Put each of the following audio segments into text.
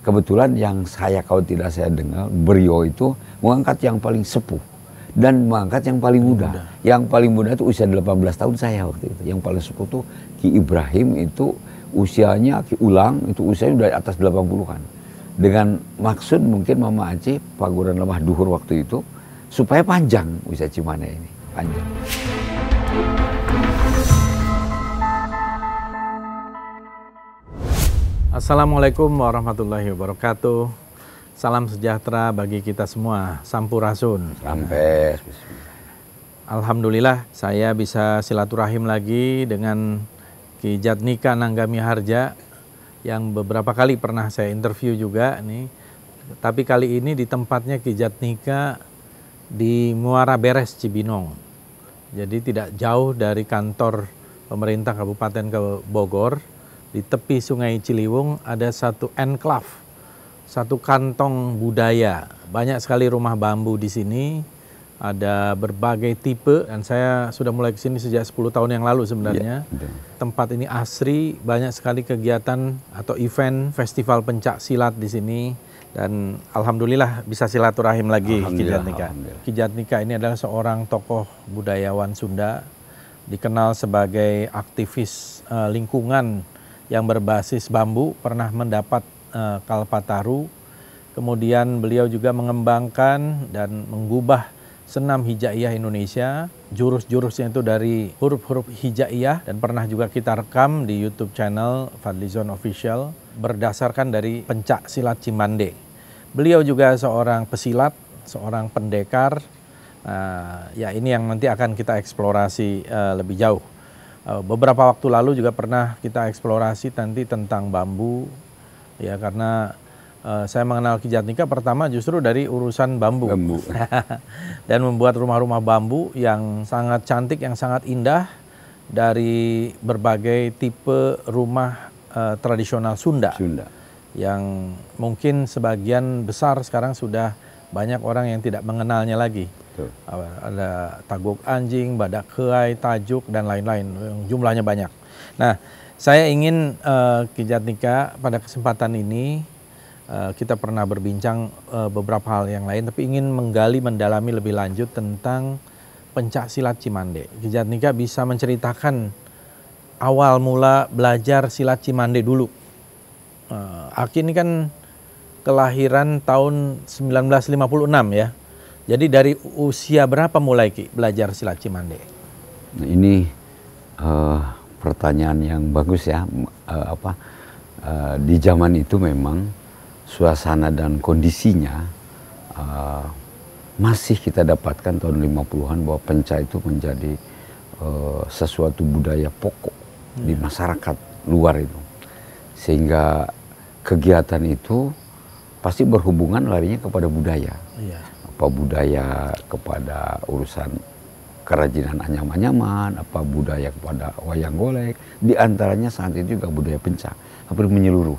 kebetulan yang kalau tidak saya dengar, beliau itu mengangkat yang paling sepuh dan mengangkat yang paling muda. Yang paling muda itu usia 18 tahun saya waktu itu. Yang paling sepuh itu Ki Ibrahim, itu usianya, Ki Ulang itu usianya udah atas 80-an. Dengan maksud mungkin Mama Aceh Paguran Lemah Duhur waktu itu supaya panjang usia Cimande ini, panjang. Assalamualaikum warahmatullahi wabarakatuh. Salam sejahtera bagi kita semua. Sampurasun. Sampai. Alhamdulillah saya bisa silaturahim lagi dengan Ki Jatnika Nanggami Harja yang beberapa kali pernah saya interview juga nih. Tapi kali ini di tempatnya Ki Jatnika di Muara Beres, Cibinong. Jadi tidak jauh dari kantor pemerintah Kabupaten Bogor. Di tepi Sungai Ciliwung ada satu enclave, satu kantong budaya. Banyak sekali rumah bambu di sini. Ada berbagai tipe dan saya sudah mulai ke sini sejak 10 tahun yang lalu sebenarnya. Ya, tempat ini asri, banyak sekali kegiatan atau event festival pencak silat di sini dan alhamdulillah bisa silaturahim lagi Ki Jatnika. Ki Jatnika ini adalah seorang tokoh budayawan Sunda, dikenal sebagai aktivis lingkungan yang berbasis bambu, pernah mendapat Kalpataru. Kemudian beliau juga mengembangkan dan mengubah senam hijaiyah Indonesia, jurus-jurusnya itu dari huruf-huruf hijaiyah dan pernah juga kita rekam di YouTube channel Fadlizon Official berdasarkan dari pencak silat Cimande. Beliau juga seorang pesilat, seorang pendekar. Ya ini yang nanti akan kita eksplorasi lebih jauh. Beberapa waktu lalu juga pernah kita eksplorasi nanti tentang bambu, ya karena saya mengenal Ki Jatnika pertama justru dari urusan bambu. Dan membuat rumah-rumah bambu yang sangat cantik, yang sangat indah dari berbagai tipe rumah tradisional Sunda. Yang mungkin sebagian besar sekarang sudah banyak orang yang tidak mengenalnya lagi. Betul. Ada taguk anjing, badak keai, tajuk, dan lain-lain. Jumlahnya banyak. Nah, saya ingin Ki Jatnika pada kesempatan ini, kita pernah berbincang beberapa hal yang lain, tapi ingin menggali, mendalami lebih lanjut tentang pencak silat Cimande. Ki Jatnika bisa menceritakan awal mula belajar silat Cimande dulu. Aki ini kan kelahiran tahun 1956 ya. Jadi dari usia berapa mulai Ki belajar silat Cimande? Nah, ini pertanyaan yang bagus ya. Di zaman itu memang suasana dan kondisinya masih kita dapatkan tahun 50-an bahwa pencak itu menjadi sesuatu budaya pokok di masyarakat luar itu. Sehingga kegiatan itu pasti berhubungan larinya kepada budaya. Apa budaya kepada urusan kerajinan anyam-anyaman, apa budaya kepada wayang golek, di antaranya saat itu juga budaya pencak, hampir menyeluruh.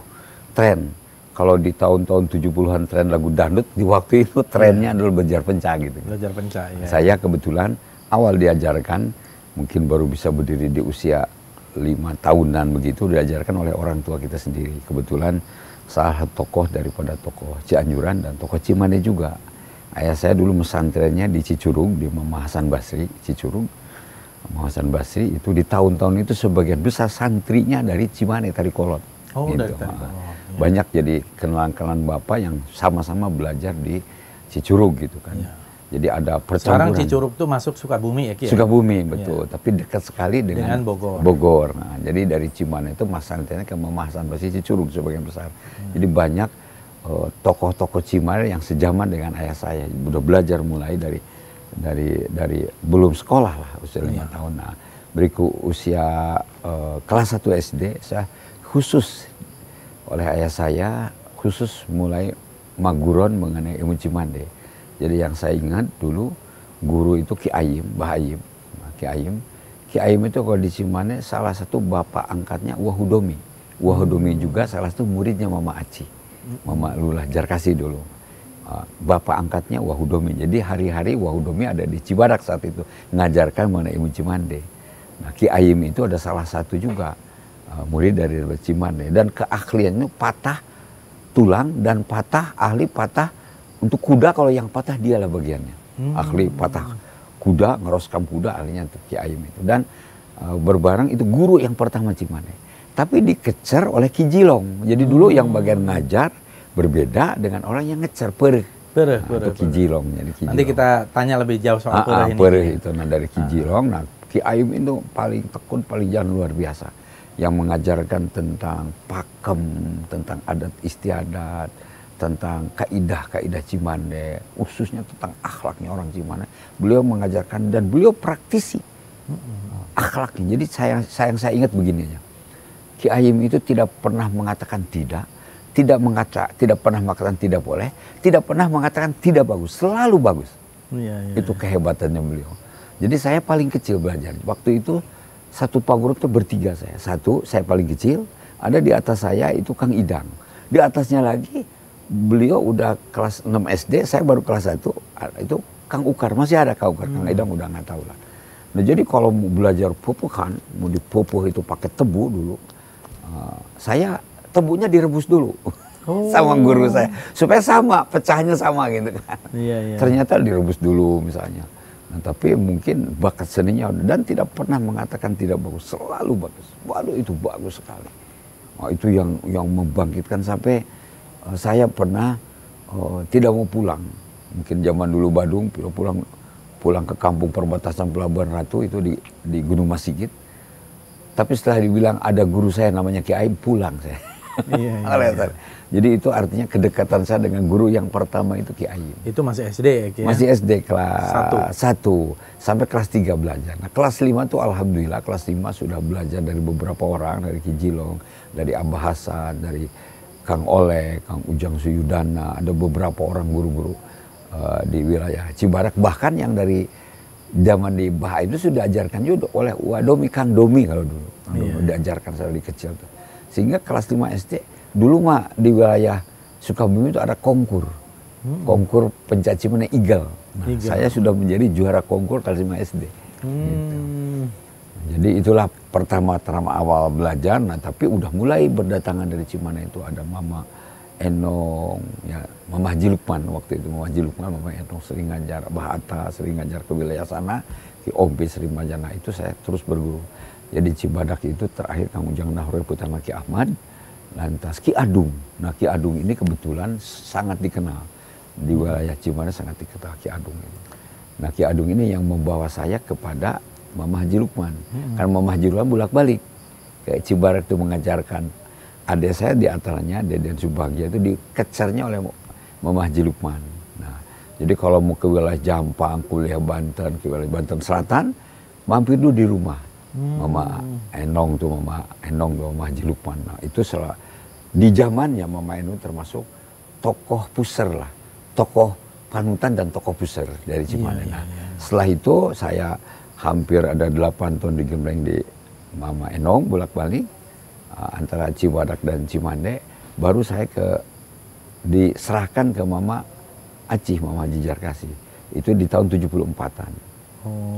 Tren, kalau di tahun-tahun 70-an tren lagu dangdut, di waktu itu trennya adalah belajar pencak gitu. Belajar pencak, ya. Saya kebetulan awal diajarkan, mungkin baru bisa berdiri di usia 5 tahunan begitu, diajarkan oleh orang tua kita sendiri. Kebetulan salah satu tokoh daripada tokoh Cianjuran dan tokoh Cimande juga. Ayah saya dulu mesantrennya di Cicurug, di Mama Hasan Basri, Cicurug. Mama Hasan Basri itu di tahun-tahun itu sebagian besar santrinya dari Cimande, Tarikolot. Oh, gitu. Dari Tarikolot. Ya. Banyak jadi kenalan-kenalan bapak yang sama-sama belajar di Cicurug gitu kan. Ya. Jadi ada percampuran. Sekarang Cicurug tuh masuk Sukabumi ya Ki? Sukabumi, betul. Ya. Tapi dekat sekali dengan Bogor. Nah, jadi dari Cimande itu masantrennya ke Mama Hasan Basri, Cicurug sebagian besar. Jadi banyak tokoh-tokoh Cimande yang sejaman dengan ayah saya, udah belajar mulai dari belum sekolah lah, usia 5 tahun. Nah, berikut usia kelas 1 SD, saya khusus oleh ayah saya khusus mulai maguron mengenai ilmu Cimande. Jadi yang saya ingat dulu guru itu Ki Ayim, Mbah Ayim. Ki Ayim itu kalau di Cimande salah satu bapak angkatnya Wahudomi. Wahudomi juga salah satu muridnya Mama Aci. Mama Lula Jarkasi dulu. Bapak angkatnya Wahudomi. Jadi hari-hari Wahudomi ada di Cibadak saat itu. Ngajarkan mengenai ilmu Cimande. Nah, Ki Ayim itu ada salah satu juga murid dari Cimande. Dan keahliannya patah tulang dan patah, ahli patah untuk kuda. Kalau yang patah dialah bagiannya. Ahli patah kuda, ngeroskam kuda, ahlinya untuk Ki Ayim itu. Dan berbareng itu guru yang pertama Cimande. Tapi dikecer oleh Ki Jilong. Jadi dulu yang bagian ngajar berbeda dengan orang yang ngecer, pereh. Ki Jilong. Jadi Ki Nanti Jilong. kita tanya lebih jauh soal pereh ini. Pereh itu dari Ki Jilong. Nah, Ki Ayim itu paling tekun, paling jalan luar biasa. Yang mengajarkan tentang pakem, tentang adat istiadat, tentang kaidah-kaidah Cimande, khususnya tentang akhlaknya orang Cimande. Beliau mengajarkan dan beliau praktisi akhlaknya. Jadi saya ingat begini aja. Ki Ayim itu tidak pernah mengatakan tidak pernah mengatakan tidak boleh, tidak pernah mengatakan tidak bagus, selalu bagus. Itu kehebatannya beliau. Jadi saya paling kecil belajar. Waktu itu satu pagurub itu bertiga saya. Satu, saya paling kecil, ada di atas saya itu Kang Idang. Di atasnya lagi beliau udah kelas 6 SD, saya baru kelas 1, itu Kang Ukar, masih ada Kang Ukar, Kang Idang udah nggak tahu lah. Nah jadi kalau mau belajar pupuhan, mau dipupuh itu pakai tebu dulu, saya tebunya direbus dulu sama guru saya supaya sama pecahnya sama gitu kan. Ternyata direbus dulu misalnya. Nah, tapi mungkin bakat seninya dan tidak pernah mengatakan tidak bagus, selalu bagus. Waduh itu bagus sekali. Nah, itu yang membangkitkan sampai saya pernah tidak mau pulang. Mungkin zaman dulu Badung pulang ke kampung perbatasan Pelabuhan Ratu itu di Gunung Masigit. Tapi setelah dibilang ada guru saya namanya Ki Ayim, pulang saya. Jadi itu artinya kedekatan saya dengan guru yang pertama itu Ki Ayim. Itu masih SD ya Ki? Masih SD kelas 1 sampai kelas 3 belajar. Nah kelas 5 tuh alhamdulillah kelas 5 sudah belajar dari beberapa orang, dari Ki Jilong, dari Abah Hasan, dari Kang Oleh, Kang Ujang Suyudana, ada beberapa orang guru-guru di wilayah Cibadak, bahkan yang dari zaman di Bah itu sudah diajarkan juga oleh Wadomi, Kang Domi kalau dulu. Diajarkan saya dari kecil tuh. Sehingga kelas 5 SD, dulu mah di wilayah Sukabumi itu ada konkur. Konkur pencak Cimande Eagle. Nah, saya sudah menjadi juara konkur kelas 5 SD. Gitu. Jadi itulah pertama awal belajar, nah tapi udah mulai berdatangan dari Cimande itu ada Mama Enong, ya Mama Haji Lukman waktu itu, Mama Haji Lukman, Mama Enong sering ngajar, Bah Atta sering ngajar ke wilayah sana, Ki Ombe sering ngajar, nah itu saya terus berguru. Jadi Cibadak itu terakhir Kang Ujang Nahroy Putama Ki Ahmad, lantas Ki Adung. Nah Ki Adung ini kebetulan sangat dikenal di wilayah Cimande, sangat dikenal Ki Adung ini. Nah Ki Adung ini yang membawa saya kepada Mama Haji Lukman, karena Mama Haji Lukman bolak-balik kayak Cibadak itu mengajarkan. Adik saya di antaranya, Deden Subagja itu dikecernya oleh Mama Haji Lukman. Nah, jadi kalau mau ke wilayah Jampang, kuliah Banten, ke wilayah Banten Selatan, mampir dulu di rumah. Mama Enong tuh, Mama Haji Lukman. Nah, itu di zamannya Mama Enong termasuk tokoh puser lah, tokoh panutan dan tokoh puser dari Cimande. Setelah itu saya hampir ada 8 tahun digembleng di Mama Enong bolak-balik. Antara Cibadak dan Cimande, baru saya diserahkan ke Mama Acih, Mama Haji Jarkasi. Itu di tahun 74-an.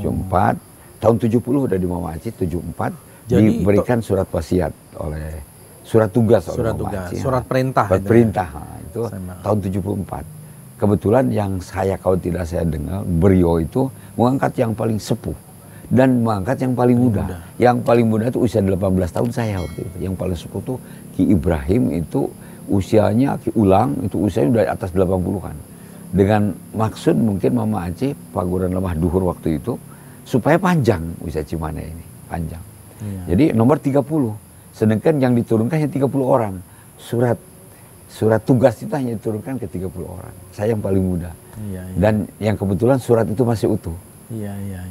74, tahun 70 udah di Mama Acih, 74 jadi diberikan surat wasiat oleh surat tugas oleh Mama Acih. Surat perintah. Surat perintah, itu tahun 74. Kebetulan yang kalau tidak saya dengar, beliau itu mengangkat yang paling sepuh dan mengangkat yang paling muda. Yang paling muda itu usia 18 tahun saya waktu itu. Yang paling sepuh itu Ki Ibrahim, itu usianya Ki Ulang, itu usianya udah atas 80-an. Dengan maksud mungkin Mama Aceh Paguran Lemah Duhur waktu itu supaya panjang usia Cimande ini, panjang. Jadi nomor 30. Sedangkan yang diturunkan hanya 30 orang. Surat tugas itu hanya diturunkan ke 30 orang. Saya yang paling muda. Dan yang kebetulan surat itu masih utuh.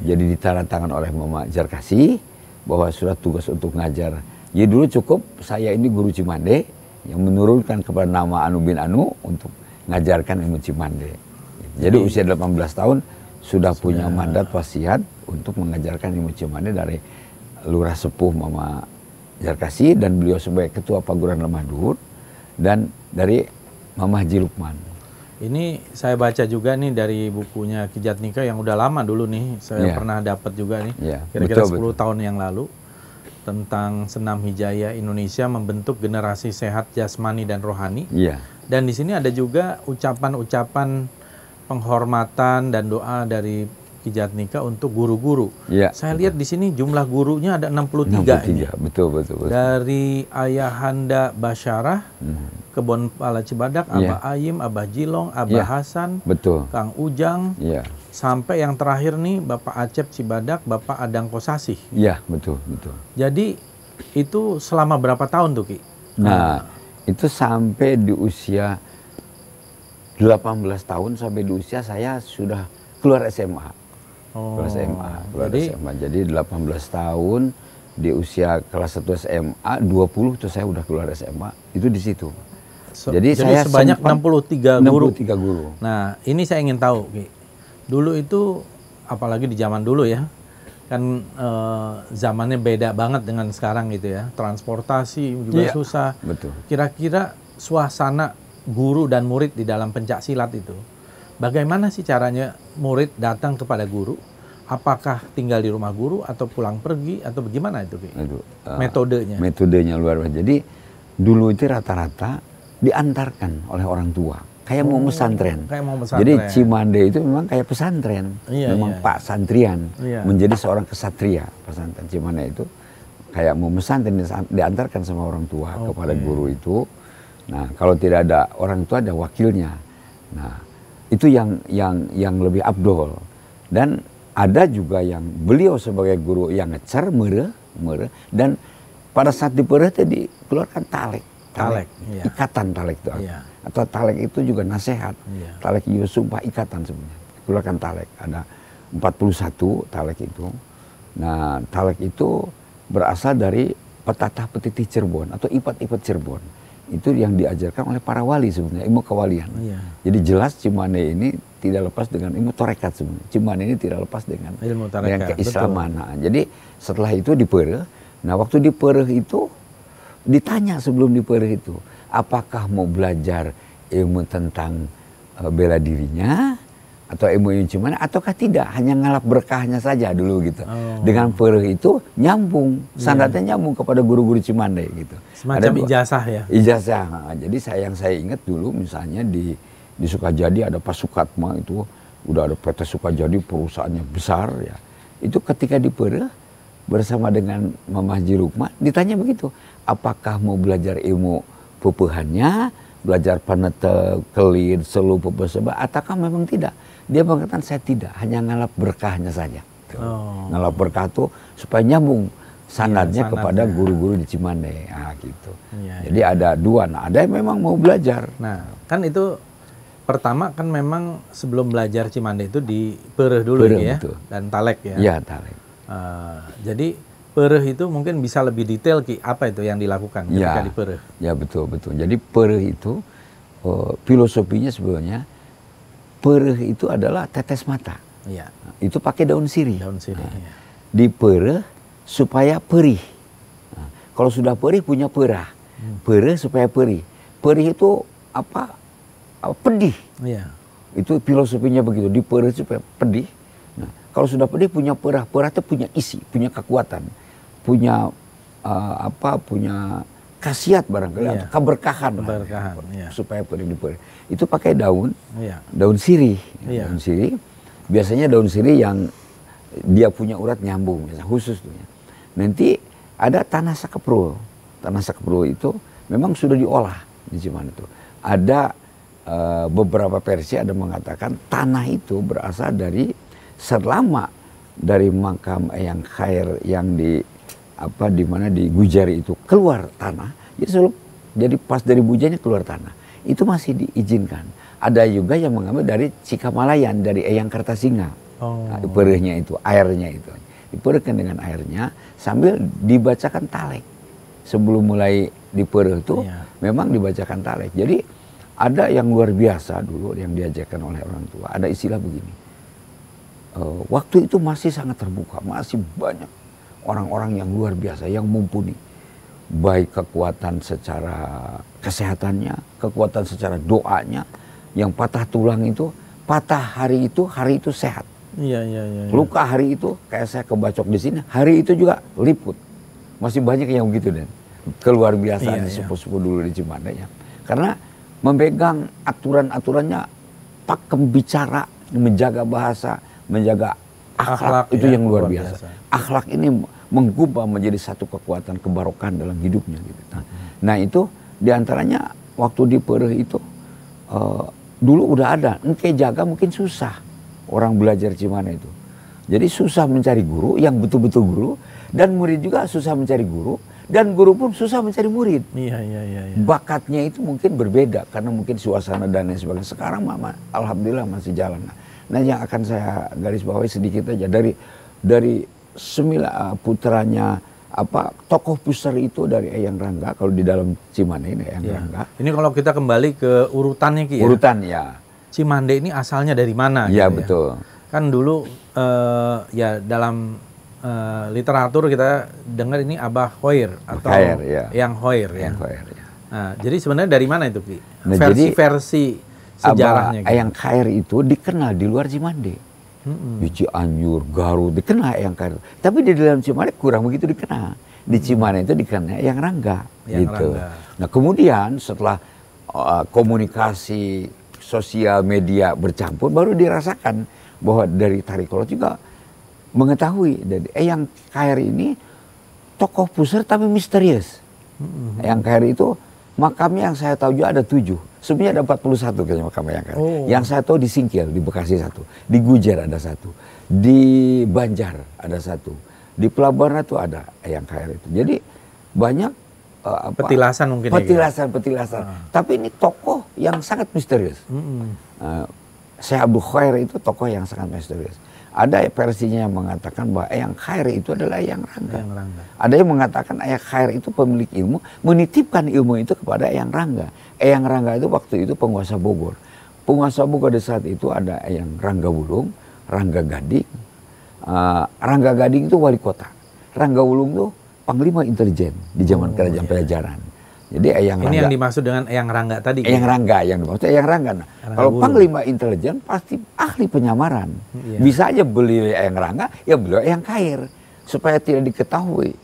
Jadi ditandatangan oleh Mama Jarkasi bahwa surat tugas untuk ngajar. Ya dulu cukup saya ini guru Cimande yang menurunkan kepada nama Anu bin Anu untuk ngajarkan ilmu Cimande. Jadi usia 18 tahun sudah punya mandat wasiat untuk mengajarkan ilmu Cimande dari Lurah Sepuh Mama Jarkasi dan beliau sebagai Ketua Paguran Lemah Duhur dan dari Mama Haji Lukman. Ini saya baca juga nih dari bukunya Ki Jatnika yang udah lama dulu nih, saya pernah dapat juga nih, kira-kira 10 tahun yang lalu. tentang Senam Hijayah Indonesia membentuk generasi sehat jasmani dan rohani. Iya. Dan di sini ada juga ucapan-ucapan penghormatan dan doa dari Ki Jatnika untuk guru-guru. Iya. Saya lihat di sini jumlah gurunya ada 63 ini. Betul. Dari Ayahanda Basyarah, Kebon Pala Cibadak, Abah Ayim, Abah Jilong, Abah Hasan, betul. Kang Ujang, sampai yang terakhir nih Bapak Acep Cibadak, Bapak Adang Kosasih. Iya, betul. Jadi itu selama berapa tahun tuh, Ki? Nah, itu sampai di usia 18 tahun, sampai di usia saya sudah keluar SMA. Keluar SMA. Jadi 18 tahun di usia kelas 1 SMA, 20 tuh saya udah keluar SMA. Itu di situ. Jadi saya sebanyak 63 guru. 63 guru. Nah, ini saya ingin tahu, Ki. Dulu itu, apalagi di zaman dulu ya, kan zamannya beda banget dengan sekarang gitu ya. Transportasi juga susah. Betul. Kira-kira suasana guru dan murid di dalam pencak silat itu, bagaimana sih caranya murid datang kepada guru? Apakah tinggal di rumah guru atau pulang pergi atau bagaimana itu, Ki? Metodenya? Metodenya luar biasa. Jadi dulu itu rata-rata diantarkan oleh orang tua. Kayak mau pesantren. Jadi Cimande itu memang kayak pesantren. Memang Pak Santrian. Menjadi seorang kesatria. Pesantren Cimande itu kayak mau pesantren, diantarkan sama orang tua kepada guru itu. Nah, kalau tidak ada orang tua, ada wakilnya. Nah, itu yang lebih abdol. Dan ada juga yang beliau sebagai guru yang ngecer, mere, dan pada saat dipereh itu dikeluarkan talek, ikatan talek itu. Atau talek itu juga nasihat. Talek itu sumpah ikatan sebenarnya. Keluarkan talek, ada 41 talek itu. Nah, talek itu berasal dari petatah petitih Cirebon atau ipat-ipat Cirebon. Itu yang diajarkan oleh para wali sebenarnya, ilmu kewalian. Jadi jelas Cimande ini tidak lepas dengan ilmu tarekat sebenarnya. Cimande ini tidak lepas dengan ilmu tarekat, dengan keislaman. Nah, jadi setelah itu dipereh. Nah, waktu dipereh itu ditanya sebelum dipereh itu, apakah mau belajar ilmu tentang bela dirinya atau ilmu Cimande ataukah tidak, hanya ngalap berkahnya saja dulu gitu. Dengan pereh itu nyambung, sandatnya nyambung kepada guru-guru Cimande gitu. Semacam ijazah ya. Ijazah. Nah, jadi yang saya ingat dulu misalnya di Sukajadi ada Pak Sukatma, itu udah ada PT Sukajadi, perusahaannya besar ya. Itu ketika dipereh bersama dengan Mamah Haji Rukma ditanya begitu, apakah mau belajar ilmu pepehannya, belajar panete, kelid, selu, pepeseba, ataukah memang tidak? Dia mengatakan saya tidak, hanya ngalap berkahnya saja. Ngalap berkah itu supaya nyambung sanadnya kepada guru-guru di Cimande. Nah, gitu. Jadi ada dua. Nah, ada yang memang mau belajar. Nah, kan itu pertama kan memang sebelum belajar Cimande itu dipereh dulu ya, dan talek ya. Iya, talek. Jadi pereh itu mungkin bisa lebih detail, Ki, apa itu yang dilakukan ketika dipereh? Ya, betul. Jadi pereh itu filosofinya sebenarnya pereh itu adalah tetes mata. Iya. Itu pakai daun sirih. Daun sirih. Nah, dipereh supaya perih. Nah, kalau sudah perih punya perah. Pereh supaya perih. Perih itu apa? Pedih. Iya. Itu filosofinya begitu. Dipereh supaya pedih. Nah, kalau sudah pedih punya perah. Perah itu punya isi, punya kekuatan, punya punya khasiat barangkali, atau keberkahan. Supaya perih dipereh. Itu pakai daun sirih. Daun sirih. Biasanya daun sirih yang dia punya urat nyambung, khusus tuh. Nanti ada tanah sakepro. Tanah sakepro itu memang sudah diolah di Cimande itu. Ada beberapa versi ada mengatakan tanah itu berasal dari selama dari makam Eyang Khair yang di mana di Gujari itu keluar tanah. Jadi pas dari bujanya keluar tanah. Itu masih diizinkan. Ada juga yang mengambil dari Cikamalayan, dari Eyang Kartasinga. Nah, perehnya itu, airnya itu. Diperehkan dengan airnya sambil dibacakan talek. Sebelum mulai dipereh itu memang dibacakan talek. Jadi ada yang luar biasa dulu yang diajarkan oleh orang tua. Ada istilah begini. Waktu itu masih sangat terbuka, masih banyak orang-orang yang luar biasa, yang mumpuni. Baik kekuatan secara kesehatannya, kekuatan secara doanya. Yang patah tulang itu, patah hari itu sehat. Iya. Luka hari itu, kayak saya kebacok di sini, hari itu juga liput. masih banyak yang begitu dan keluar biasa sepuh-sepuh dulu di Cimande ya. Karena memegang aturan-aturannya, pakem bicara, menjaga bahasa, menjaga akhlak itu yang luar biasa. Akhlak ini menggubah menjadi satu kekuatan kebarokan dalam hidupnya gitu. Nah itu diantaranya waktu di Pereh itu dulu udah ada, engke jaga mungkin susah orang belajar Cimande itu. Jadi susah mencari guru yang betul-betul guru, dan murid juga susah mencari guru, dan guru pun susah mencari murid. Iya. Bakatnya itu mungkin berbeda karena mungkin suasana dan lain sebagainya. Sekarang alhamdulillah masih jalan. Nah yang akan saya garis bawahi sedikit aja dari 9 putranya tokoh besar itu dari Eyang Rangga kalau di dalam Cimande ini Eyang Rangga. Ini kalau kita kembali ke urutannya Ki ya. Urutan ya. Cimande ini asalnya dari mana? Iya gitu betul. Kan dulu ya dalam literatur kita dengar ini Abah Khoir atau Eyang Khoir ya. Nah, jadi sebenarnya dari mana itu Ki? Versi sejarahnya. Eyang Khoir itu dikenal di luar Cimande. Di Cianjur, Garut dikenal Eyang Khoir. Tapi di dalam Cimande kurang begitu dikenal. Di Cimande itu dikenal Eyang Rangga gitu. Nah, kemudian setelah komunikasi sosial media bercampur baru dirasakan bahwa dari Tarikolot juga mengetahui dari Eyang Khoir ini tokoh besar tapi misterius. Eyang Khoir itu makamnya yang saya tahu juga ada 7. Sebenarnya ada 41 kayaknya makam Eyang Khoir. Yang saya tahu di Singkil, di Bekasi 1, di Gujar ada 1, di Banjar ada 1, di Pelabuhan Ratu ada Eyang Khoir itu. Jadi banyak petilasan mungkin. Petilasan. Tapi ini tokoh yang sangat misterius. Syekh Abdul Khoir itu tokoh yang sangat misterius. Ada versinya yang mengatakan bahwa Eyang Khoir itu adalah Eyang Rangga. Ada yang mengatakan Eyang Khoir itu pemilik ilmu, menitipkan ilmu itu kepada Eyang Rangga. Eyang Rangga itu waktu itu penguasa Bogor. Penguasa Bogor di saat itu ada Eyang Rangga Wulung, Rangga Gading. Rangga Gading itu wali kota. Rangga Wulung itu panglima intelijen di zaman kerajaan Pajajaran. Jadi Eyang Rangga. Ini yang dimaksud dengan Eyang Rangga tadi. Eyang Rangga yang dimaksud Eyang Rangga. Nah, kalau panglima intelijen pasti ahli penyamaran. Bisa aja beli Eyang Rangga, ya beliau Eyang Khoir supaya tidak diketahui.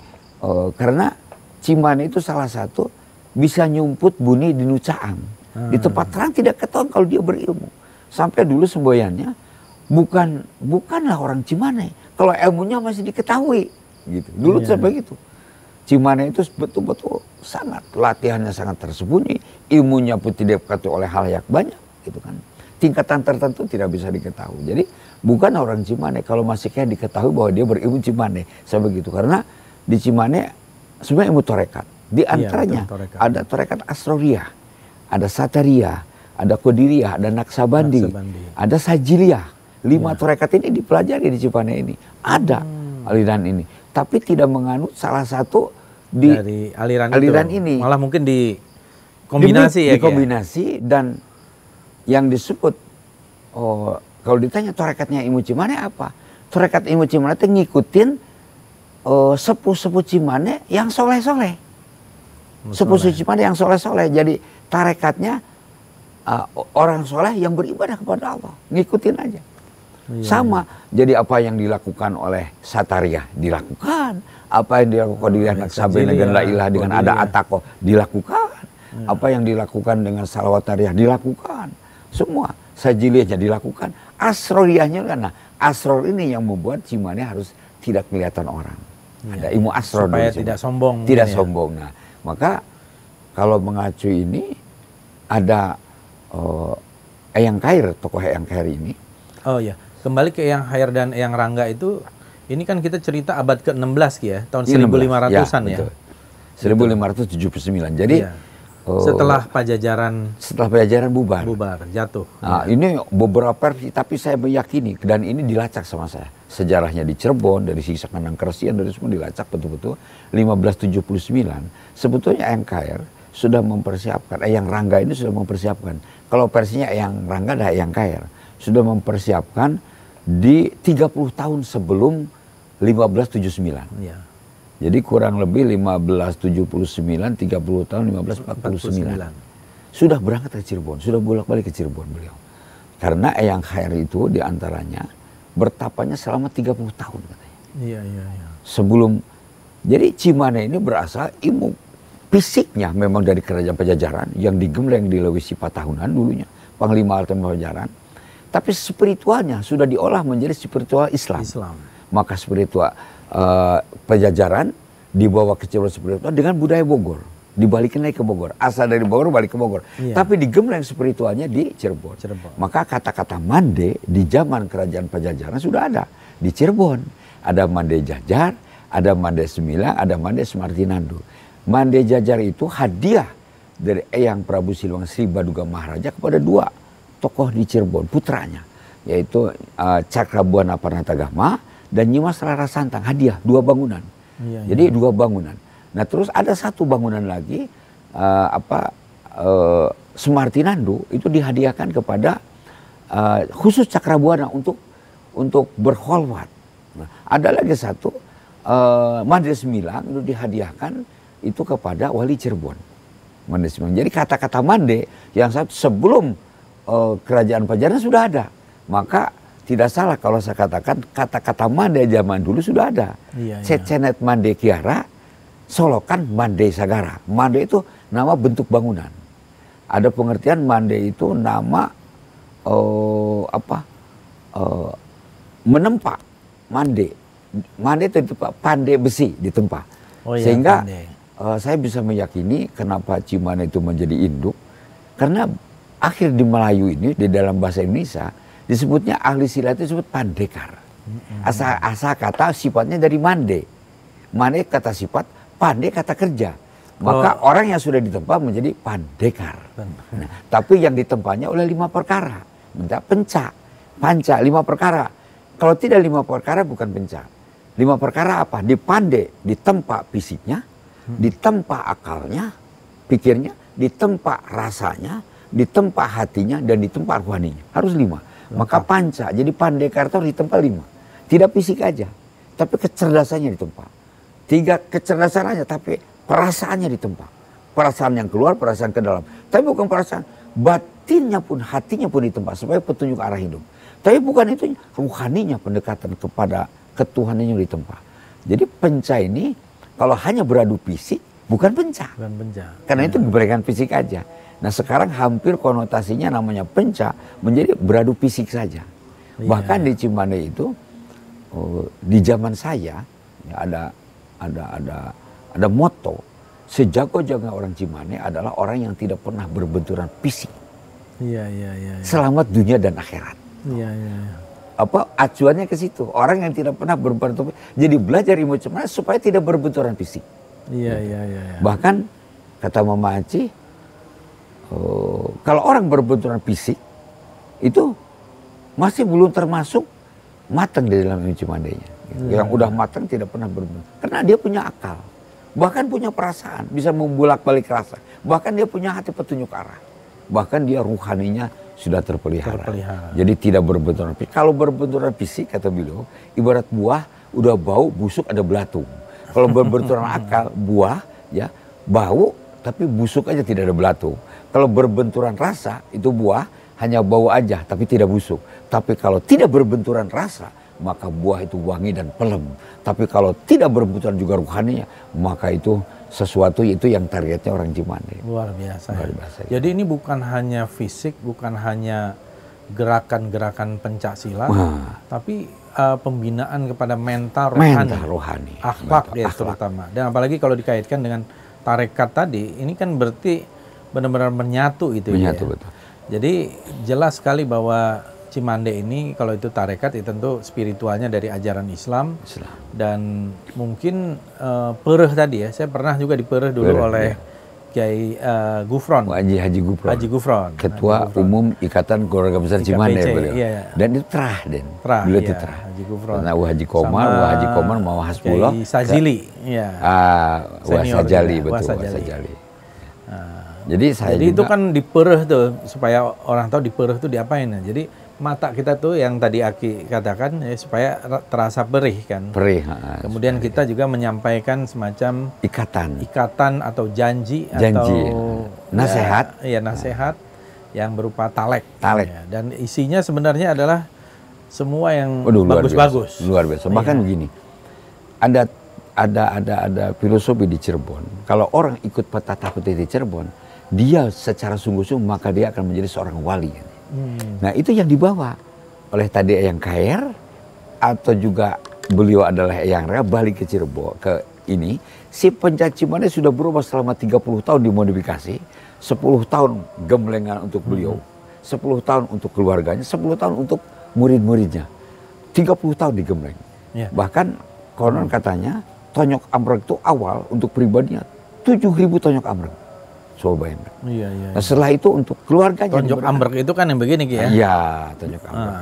Karena Cimande itu salah satu bisa nyumput bunyi di Nucaang. Di tempat terang tidak ketahuan kalau dia berilmu. Sampai dulu semboyannya bukanlah orang Cimande. Kalau ilmunya masih diketahui gitu. Dulu sampai gitu. Cimande itu betul-betul sangat latihannya sangat tersembunyi, ilmunya pun tidak diketahui oleh halayak banyak, gitu kan. Tingkatan tertentu tidak bisa diketahui. Jadi bukan orang Cimande, kalau masih kayak diketahui bahwa dia berilmu Cimande, sampai begitu. Karena di Cimande sebenarnya ilmu torekat. Di antaranya ada torekat Asroriyah, ada Satariyah, ada Qadiriyah, ada Naksabandi, ada Sajiliyah. 5 torekat ini dipelajari di Cimande ini. Ada aliran ini. Tapi tidak menganut salah satu dari aliran ini. Malah mungkin dikombinasi dikombinasi dan yang disebut kalau ditanya torekatnya ilmu Cimande apa? Torekat ilmu Cimande itu ngikutin sepuh-sepuh Cimande yang soleh-soleh. Sepuh-sepuh Cimande yang soleh-soleh. Jadi tarekatnya orang soleh yang beribadah kepada Allah. Ngikutin aja. Sama, jadi apa yang dilakukan oleh Satariyah dilakukan, apa yang dilakukan dengan Naksabandi dengan La Ilaha dengan ada Ataqo dilakukan, apa yang dilakukan dengan Salawatariyah dilakukan, semua Sajiliyahnya dilakukan, Asroriyahnya kan. Nah, Asror ini yang membuat Cimande harus tidak kelihatan orang. Ada ilmu Asror supaya tidak sombong. Tidak sombong. Nah, maka kalau mengacu ini ada Eyang Khoir, tokoh Eyang Khoir ini. Oh ya. Kembali ke Eyang Khoir dan Eyang Rangga itu, ini kan kita cerita abad ke-16 ya, tahun 1500-an ya. 1579. Jadi setelah Pajajaran bubar. Jatuh. Nah, ini beberapa versi, tapi saya meyakini dan ini dilacak sama saya. Sejarahnya di Cirebon, dari sisa Kanang Kersian, dari semua dilacak betul-betul. 1579. Sebetulnya Eyang Khoir sudah mempersiapkan, Eyang Rangga ini sudah mempersiapkan. Kalau versinya Eyang Rangga dan Eyang Khoir sudah mempersiapkan di 30 tahun sebelum 1579. Jadi kurang lebih 1579, 30 tahun 1549. Sudah berangkat ke Cirebon, sudah bolak-balik ke Cirebon beliau. Karena Eyang Khoir itu diantaranya bertapanya selama 30 tahun katanya. Sebelum Jadi Cimande ini berasal fisiknya memang dari kerajaan Pajajaran yang digembleng di Lewisi Patahunan dulunya, Panglima Artem Pajajaran. Tapi spiritualnya sudah diolah menjadi spiritual Islam. Maka spiritual Pajajaran dibawa ke Cirebon spiritual dengan budaya Bogor. Dibalikin lagi ke Bogor. Asal dari Bogor balik ke Bogor. Tapi digembleng spiritualnya di Cirebon. Maka kata-kata Mande di zaman kerajaan Pajajaran sudah ada. Di Cirebon ada Mande Jajar, ada Mande Sembilang, ada Mande Semartinando. Mande Jajar itu hadiah dari Eyang Prabu Siliwangi Sri Baduga Maharaja kepada dua tokoh di Cirebon, putranya. Yaitu Cakrabuana Parnatagama dan Nyimas Rara Santang. Hadiah, 2 bangunan. Jadi 2 bangunan. Nah terus ada satu bangunan lagi, Semartinando itu dihadiahkan kepada khusus Cakrabuana untuk berkholwat. Nah, ada lagi satu, Mande Sembilang itu dihadiahkan itu kepada Wali Cirebon. Mande Sembilang. Jadi kata-kata Mande yang sebelum kerajaan Pajajaran sudah ada. Maka tidak salah kalau saya katakan kata-kata Mande zaman dulu sudah ada. Cecenet Mande Kiara, Solokan Mande Sagara. Mande itu nama bentuk bangunan. Ada pengertian Mande itu nama menempa. Mande itu pandai besi ditempa. Sehingga saya bisa meyakini kenapa Cimande itu menjadi induk. Karena akhir di Melayu ini di dalam bahasa Indonesia disebutnya ahli silat itu disebut pandekar. Asal kata sifatnya dari Mande. Mande kata sifat, pandai kata kerja. Maka orang yang sudah ditempa menjadi pandekar. Nah, tapi yang ditempanya oleh 5 perkara. Minta panca 5 perkara. Kalau tidak 5 perkara bukan penca. 5 perkara apa? Dipandai, ditempa fisiknya, ditempa akalnya, pikirnya, ditempa rasanya, ditempa hatinya, dan ditempa rohaninya. Harus 5. Maka panca, jadi pandekar itu harus ditempa 5. Tidak fisik aja, tapi kecerdasannya ditempa. 3 kecerdasan aja, tapi perasaannya ditempa. Perasaan yang keluar, perasaan ke dalam. Tapi bukan perasaan, batinnya pun, hatinya pun ditempa supaya petunjuk arah hidup. Tapi bukan itu, ruhaninya pendekatan kepada ketuhanannya ditempa. Jadi penca ini kalau hanya beradu fisik bukan penca. Karena itu berikan fisik aja. Nah sekarang hampir konotasinya namanya penca menjadi beradu fisik saja. Bahkan di Cimande itu di zaman saya ya ada moto sejago-jago orang Cimande adalah orang yang tidak pernah berbenturan fisik. Selamat dunia dan akhirat. Acuannya ke situ. Orang yang tidak pernah berbenturan, jadi belajar ilmu Cimande supaya tidak berbenturan fisik. Bahkan kata Mama Aci, kalau orang berbenturan fisik itu masih belum termasuk matang di dalam ilmu Cimandenya. Yang udah matang tidak pernah berbenturan, karena dia punya akal, bahkan punya perasaan, bisa membolak-balik rasa, bahkan dia punya hati petunjuk arah, bahkan dia ruhaninya sudah terpelihara. Jadi tidak berbenturan fisik. Kalau berbenturan fisik kata beliau ibarat buah udah bau busuk ada belatung. Kalau berbenturan akal buah ya bau tapi busuk aja tidak ada belatung. Kalau berbenturan rasa itu buah hanya bau aja tapi tidak busuk. Tapi kalau tidak berbenturan rasa maka buah itu wangi dan pelem. Tapi kalau tidak berbenturan juga ruhaninya maka itu sesuatu itu yang targetnya orang Cimande. Luar biasa. Jadi ini bukan hanya fisik, bukan hanya gerakan-gerakan pencak silat, tapi pembinaan kepada mental rohani, akhlak dia terutama. Dan apalagi kalau dikaitkan dengan tarekat tadi, ini kan berarti benar-benar menyatu itu. Menyatu, betul. Jadi jelas sekali bahwa Cimande ini kalau itu tarekat itu tentu spiritualnya dari ajaran Islam. Dan mungkin Pereh tadi ya, saya pernah juga di Pereh dulu oleh Kiai Gufron. Haji Gufron. Ketua Umum Ikatan Keluarga Besar Cimande beliau. Dan itu terah Den. Beliau itu terah. Haji Gufron. Karena Haji Komar mau Hasbullah. Kiai Sajili. Wasajali betul. Wasajali. Jadi itu kan di Pereh tuh supaya orang tahu di Pereh tuh diapain ya. Jadi mata kita tuh yang tadi Aki katakan ya, supaya terasa perih kan. Kemudian kita juga menyampaikan semacam ikatan atau janji atau nasihat. Nasihat yang berupa talek. Ya. Dan isinya sebenarnya adalah semua yang bagus-bagus. Luar biasa. Bahkan begini. Ada ada filosofi di Cirebon. Kalau orang ikut Petata Putih di Cirebon, dia secara sungguh-sungguh maka dia akan menjadi seorang wali. Nah itu yang dibawa oleh tadi Eyang Kayer, atau juga beliau adalah Eyang Rea balik ke Cirebon ke ini. Si Pencat Cimande sudah berubah selama 30 tahun dimodifikasi, 10 tahun gemlengan untuk beliau, 10 tahun untuk keluarganya, 10 tahun untuk murid-muridnya, 30 tahun digembleng. Bahkan konon katanya tonyok amrek itu awal untuk pribadinya 7.000 tonyok amrek. Coba bayangkan. Nah, setelah itu untuk keluarganya. Tonyok amrek itu kan yang begini Ki ya? Iya, tonyok amrek.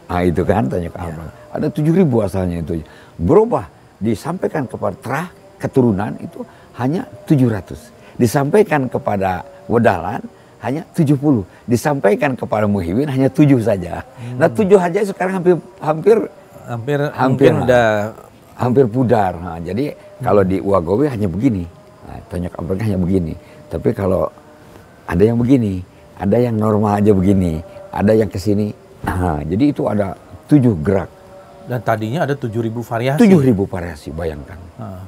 Nah itu kan tonyok amrek. Ada 7.000 asalnya itu. Berubah, disampaikan kepada keturunan itu hanya 700. Disampaikan kepada Wedalan hanya 70. Disampaikan kepada Muhyiddin hanya 7 saja. Nah 7 aja sekarang hampir udah pudar. Nah, jadi kalau di Uagowe hanya begini. Nah, tonyok amreknya hanya begini. Tapi kalau ada yang begini, ada yang normal aja begini, ada yang kesini. Nah, jadi itu ada 7 gerak. Dan tadinya ada 7.000 variasi. 7.000 variasi, bayangkan.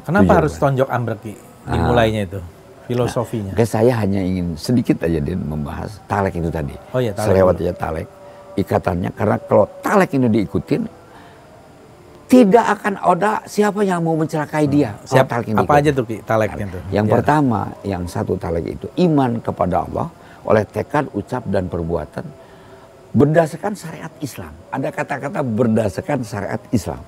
Kenapa harus tonjok amrek Ki? Dimulainya itu, filosofinya. Saya hanya ingin sedikit aja membahas talek itu tadi. Oh iya, talek. Selewat aja talek. Ikatannya, karena kalau talek ini diikutin, tidak akan ada siapa yang mau mencelakai dia. Apa aja tuh Ki taleknya tuh? Yang pertama, yang satu talek itu iman kepada Allah oleh tekad, ucap dan perbuatan berdasarkan syariat Islam. Ada kata-kata berdasarkan syariat Islam.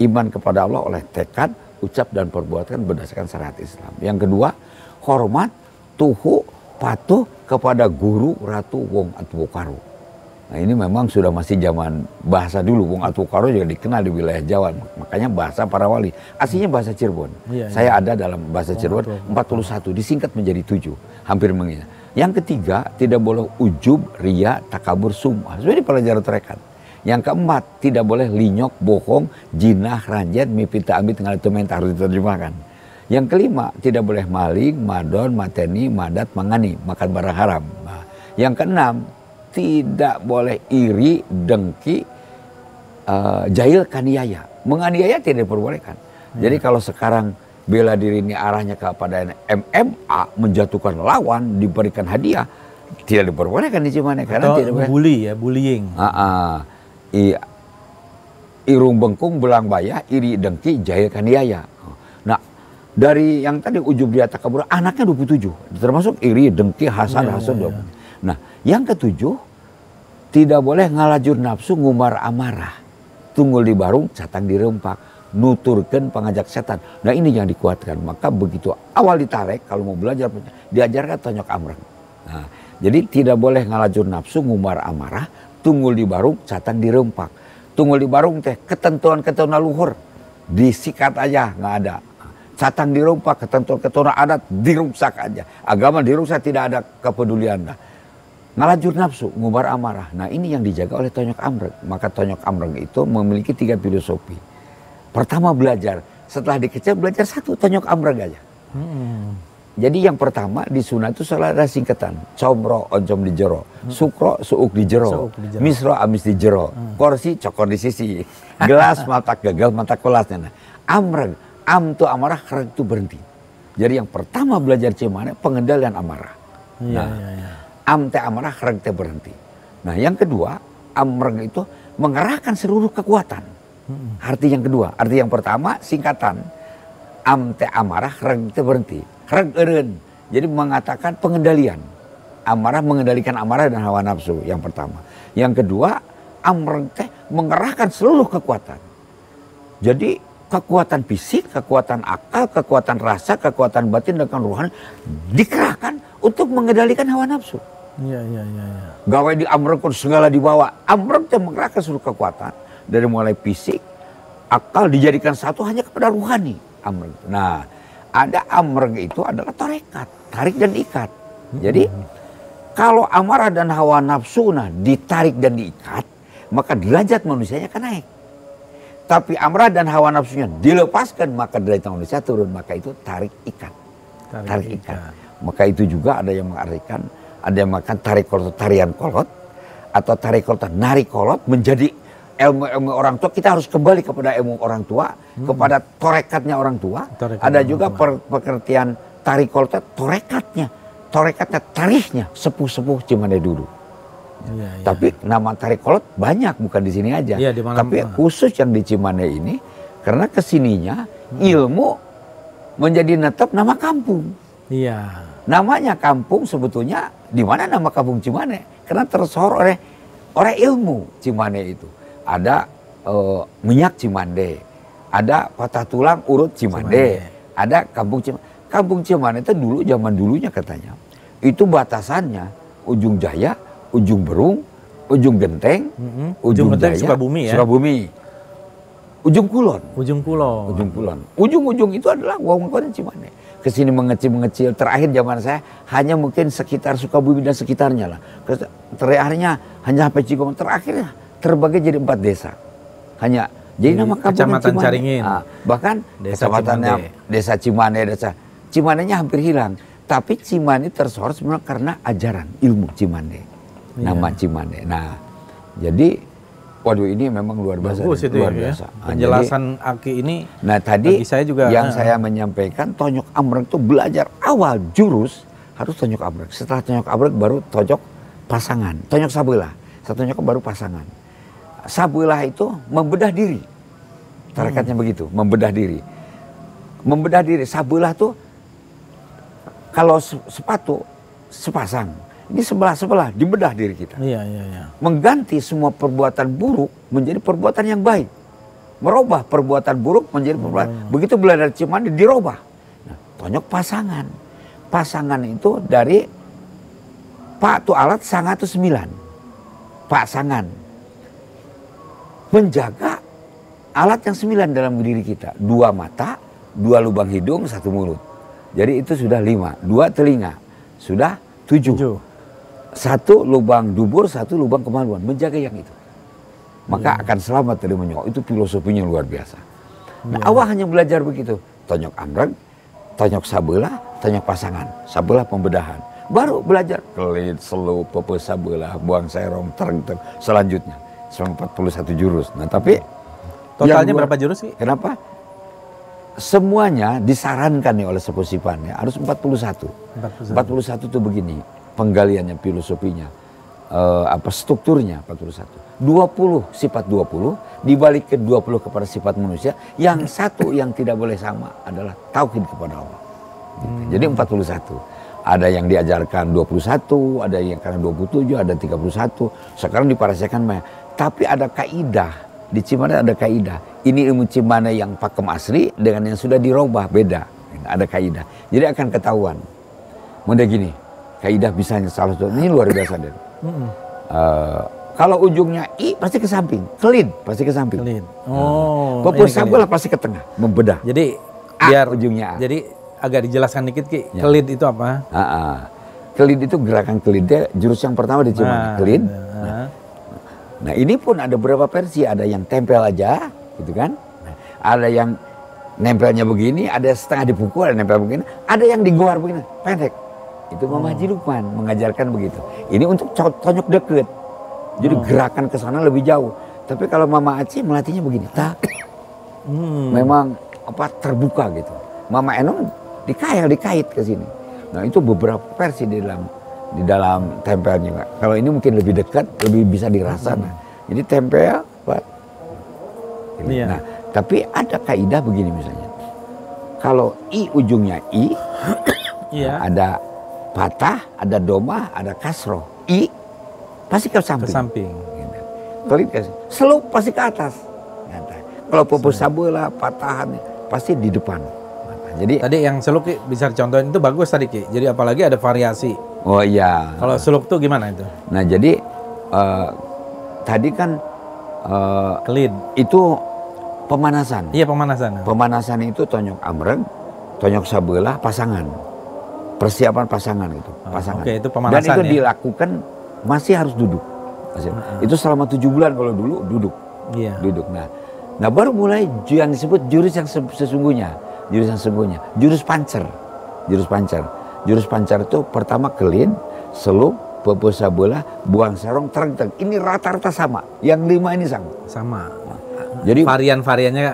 Iman kepada Allah oleh tekad, ucap dan perbuatan berdasarkan syariat Islam. Yang kedua, hormat, tuhu, patuh kepada guru, ratu, wong atwokaro. Nah ini memang sudah masih zaman bahasa dulu. Wong Atwokaro juga dikenal di wilayah Jawa. Makanya bahasa para wali. Aslinya bahasa Cirebon. Saya ada dalam bahasa Cirebon 41. Disingkat menjadi 7. Hampir mengingat. Yang ketiga, tidak boleh ujub, ria, takabur, sum'ah. Sudah di pelajaran terekat. Yang keempat, tidak boleh linyok, bohong, jinah, ranjet, mipita, ambit, tengah itu harus diterjemahkan. Yang kelima, tidak boleh maling, madon, mateni, madat, mangani, makan barang haram. Nah, yang keenam, tidak boleh iri, dengki, jahil, kaniaya. Menganiaya tidak diperbolehkan. Jadi kalau sekarang bela diri ini arahnya kepada MMA, menjatuhkan lawan, diberikan hadiah, tidak diperbolehkan di Cimande. Karena tidak boleh. Bully ya, bullying. Irung bengkung, belang bayah, iri, dengki, jahil, kaniaya. Nah, dari yang tadi ujub dia takabur, anaknya 27. Termasuk iri, dengki, hasad, hasad. Nah, yang ketujuh, tidak boleh ngalajur nafsu, ngumar amarah. Tunggul di barung, catang di rempak. Nuturkan pengajak setan. Nah ini yang dikuatkan. Maka begitu awal ditarek, kalau mau belajar, diajarkan tonyok amrek. Nah, jadi tidak boleh ngalajur nafsu, ngumar amarah. Tunggul di barung, catang di rempak. Tunggul di barung teh, ketentuan-ketentuan luhur. Disikat aja, nggak ada. Catang di rempak, ketentuan-ketentuan adat, dirungsak aja. Agama dirungsak, tidak ada kepedulian. Ngalajur nafsu, ngubar amarah. Nah ini yang dijaga oleh tonyok amrek. Maka tonyok amrek itu memiliki 3 filosofi. Pertama belajar, setelah dikecil belajar 1 tonyok amrek aja. Jadi yang pertama di sunat itu selalu ada singkatan. Comro, oncom di jero. Sukro, suuk di jero. Misro, amis di jero. Korsi, cokor di sisi. Gelas, mata gagal, mata kelasnya. Nah, amrek, am itu amarah, reg itu berhenti. Jadi yang pertama belajar Cimande, pengendalian amarah. Am teh amarah, reg teh berhenti. Nah yang kedua, amreg itu mengerahkan seluruh kekuatan. Arti yang kedua, arti yang pertama singkatan. Am teh amarah, reg teh berhenti. Reg eureun. Jadi mengatakan pengendalian. Amarah mengendalikan amarah dan hawa nafsu yang pertama. Yang kedua, amreg teh mengerahkan seluruh kekuatan. Jadi kekuatan fisik, kekuatan akal, kekuatan rasa, kekuatan batin dan rohani dikerahkan untuk mengendalikan hawa nafsu. Gawai di amrek segala dibawa. Amrek teh mengerahkan seluruh kekuatan dari mulai fisik, akal dijadikan satu hanya kepada rohani. Amrek. Nah, ada amrek itu adalah tarekat, tarik dan ikat. Jadi kalau amarah dan hawa nafsu ditarik dan diikat, maka derajat manusianya akan naik. Tapi amarah dan hawa nafsunya dilepaskan, maka derajat manusia turun. Maka itu tarik ikat. Tarik ikat. Maka itu juga ada yang mengartikan, ada yang mengatakan tarik kolot, tarian kolot, atau tarik kolot, narik kolot menjadi ilmu orang tua, kita harus kembali kepada ilmu orang tua, kepada torekatnya orang tua. Ada juga pengertian tarikolot, torekatnya tarikhnya sepuh-sepuh Cimande dulu. Tapi nama tarikolot banyak, bukan di sini aja. Tapi khusus yang di Cimande ini, karena kesininya ilmu menjadi netep nama kampung. Namanya kampung sebetulnya, di mana nama kampung Cimande? Karena tersohor oleh ilmu Cimande itu. Ada minyak Cimande, ada patah tulang urut Cimande, ada kampung Cimande. Kampung Cimande itu dulu, zaman dulunya katanya, itu batasannya ujung Jaya, ujung Berung, ujung Genteng, ujung Jaya, Sukabumi ya. Sukabumi, ujung Kulon. Ujung-ujung itu adalah wewengkon Cimande. Kesini mengecil, terakhir zaman saya hanya mungkin sekitar Sukabumi dan sekitarnya lah. Terakhirnya hanya sampai Cigombong, terakhirnya terbagi jadi 4 desa. Hanya jadi nama kampung Kecamatan Cimande. Caringin. Bahkan kecamatannya desa Cimande, Cimandenya hampir hilang. Tapi Cimande tersohor sebenarnya karena ajaran ilmu Cimande. Nama Cimande. Nah, jadi waduh, ini memang luar biasa. Luar biasa. Penjelasan Aki ini. Nah, tadi saya juga, yang saya menyampaikan, Tonyok Amrek itu belajar awal jurus harus Tonyok Amrek. Setelah Tonyok Amrek baru Tonyok pasangan. Tonyok Sabelah. Setelah Tonyok baru pasangan. Sabelah itu membedah diri. Tarekatnya begitu, membedah diri. Membedah diri. Sabelah tuh kalau sepatu sepasang. Ini sebelah-sebelah, dibedah diri kita. Mengganti semua perbuatan buruk menjadi perbuatan yang baik. Merubah perbuatan buruk menjadi perbuatan. Begitu belajar Cimande dirubah. Nah, Tonyok pasangan. Pasangan itu dari Pak tu alat sanga tu 9. Pasangan. Menjaga alat yang 9 dalam diri kita. 2 mata, 2 lubang hidung, 1 mulut. Jadi itu sudah 5. 2 telinga. Sudah 7. 1 lubang dubur, 1 lubang kemaluan. Menjaga yang itu. Maka akan selamat dari menyokok. Itu filosofinya luar biasa. Nah, awal hanya belajar begitu. Tonyok Amrek, Tonyok Sabelah, Tonyok pasangan. Sabelah pembedahan. Baru belajar kelit, selup, pepe sabelah, buang serong, tereng. Selanjutnya. 41 jurus. Nah, tapi totalnya berapa jurus sih? Kenapa? Semuanya disarankan nih oleh Sepuh Sipan ya, harus 41. 41 itu begini. Penggaliannya, filosofinya, strukturnya 41. 20 sifat 20, dibalik ke 20 kepada sifat manusia, yang satu yang tidak boleh sama adalah tauhid kepada Allah. Gitu. Jadi 41. Ada yang diajarkan 21, ada yang karena 27, ada 31. Sekarang diparasikan banyak. Tapi ada kaidah, di Cimande ada kaidah. Ini ilmu Cimande yang pakem asli dengan yang sudah dirubah, beda. Ada kaidah. Jadi akan ketahuan. Mudah gini. Kaidah bisanya salah satu, ini luar biasa Den. Kalau ujungnya I pasti ke samping, kelid pasti ke samping. Popus Sabelah pasti ke tengah, membedah. Jadi biar ujungnya A. Jadi agak dijelaskan dikit Ki, kelid itu apa? Kelid itu gerakan kelidnya jurus yang pertama di Cimande, kelid. Nah ini pun ada beberapa versi, ada yang tempel aja, gitu kan? Ada yang nempelnya begini, ada setengah dipukul, ada nempel begini, ada yang digowar begini, pendek. Itu Mama Haji Lukman mengajarkan begitu. Ini untuk tonyok deket. Jadi gerakan ke sana lebih jauh. Tapi kalau Mama Aceh melatihnya begini, memang terbuka gitu. Mama Enong dikait ke sini. Nah itu beberapa versi di dalam tempelnya. Kalau ini mungkin lebih dekat, lebih bisa dirasa. Jadi tempel, nah tapi ada kaidah begini misalnya. Kalau I ujungnya I, ada patah, ada domah, ada kasroh. I pasti ke samping. Kelit ke selup pasti ke atas. Kalau popus sabelah, patahan pasti di depan. Jadi tadi yang seluk bisa dicontohin itu bagus tadi Ki. Jadi apalagi ada variasi. Oh iya. Kalau seluk tuh gimana itu? Nah jadi tadi kan kelid itu pemanasan. Iya pemanasan. Pemanasan itu Tonyok Amrek, Tonyok Sabelah, pasangan. Persiapan pasangan itu, pasangan. Oke, itu pemanasan. Dan itu dilakukan masih harus duduk. Itu selama 7 bulan kalau dulu duduk. Duduk. Nah baru mulai yang disebut jurus yang sesungguhnya. Jurus yang sesungguhnya. Jurus pancer. Jurus pancer itu pertama kelin, selup, pupus sabelah, buang sarong, terang. Ini rata-rata sama. Yang 5 ini sama. Sama. Jadi varian-variannya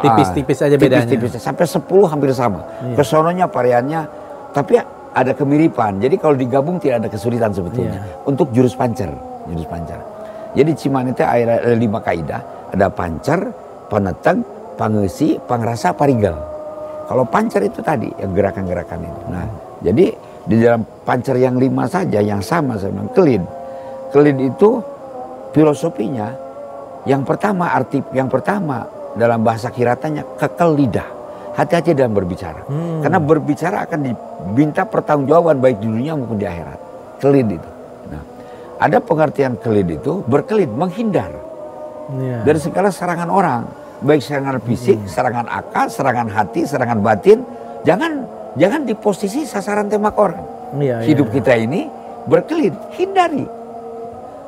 tipis-tipis aja bedanya. Tipis-tipis sampai 10 hampir sama. Kesononya variannya, tapi ada kemiripan. Jadi kalau digabung tidak ada kesulitan sebetulnya. Untuk jurus pancer. Jadi Cimande itu ada 5 kaidah. Ada pancer, paneteng, pangeusi, pangrasa, parigal. Kalau pancer itu tadi yang gerakan-gerakan itu. Nah, jadi di dalam pancer yang 5 saja yang sama saya bilang kelid. Kelid itu filosofinya yang pertama dalam bahasa kiratannya kekel lidah. Hati-hati dalam berbicara. Karena berbicara akan diminta pertanggungjawaban baik di dunia maupun di akhirat. Kelid itu. Nah, ada pengertian kelid itu berkelid, menghindar dari segala serangan orang, baik serangan fisik, serangan akal, serangan hati, serangan batin. Jangan di posisi sasaran tembak orang. Hidup kita ini berkelid, hindari.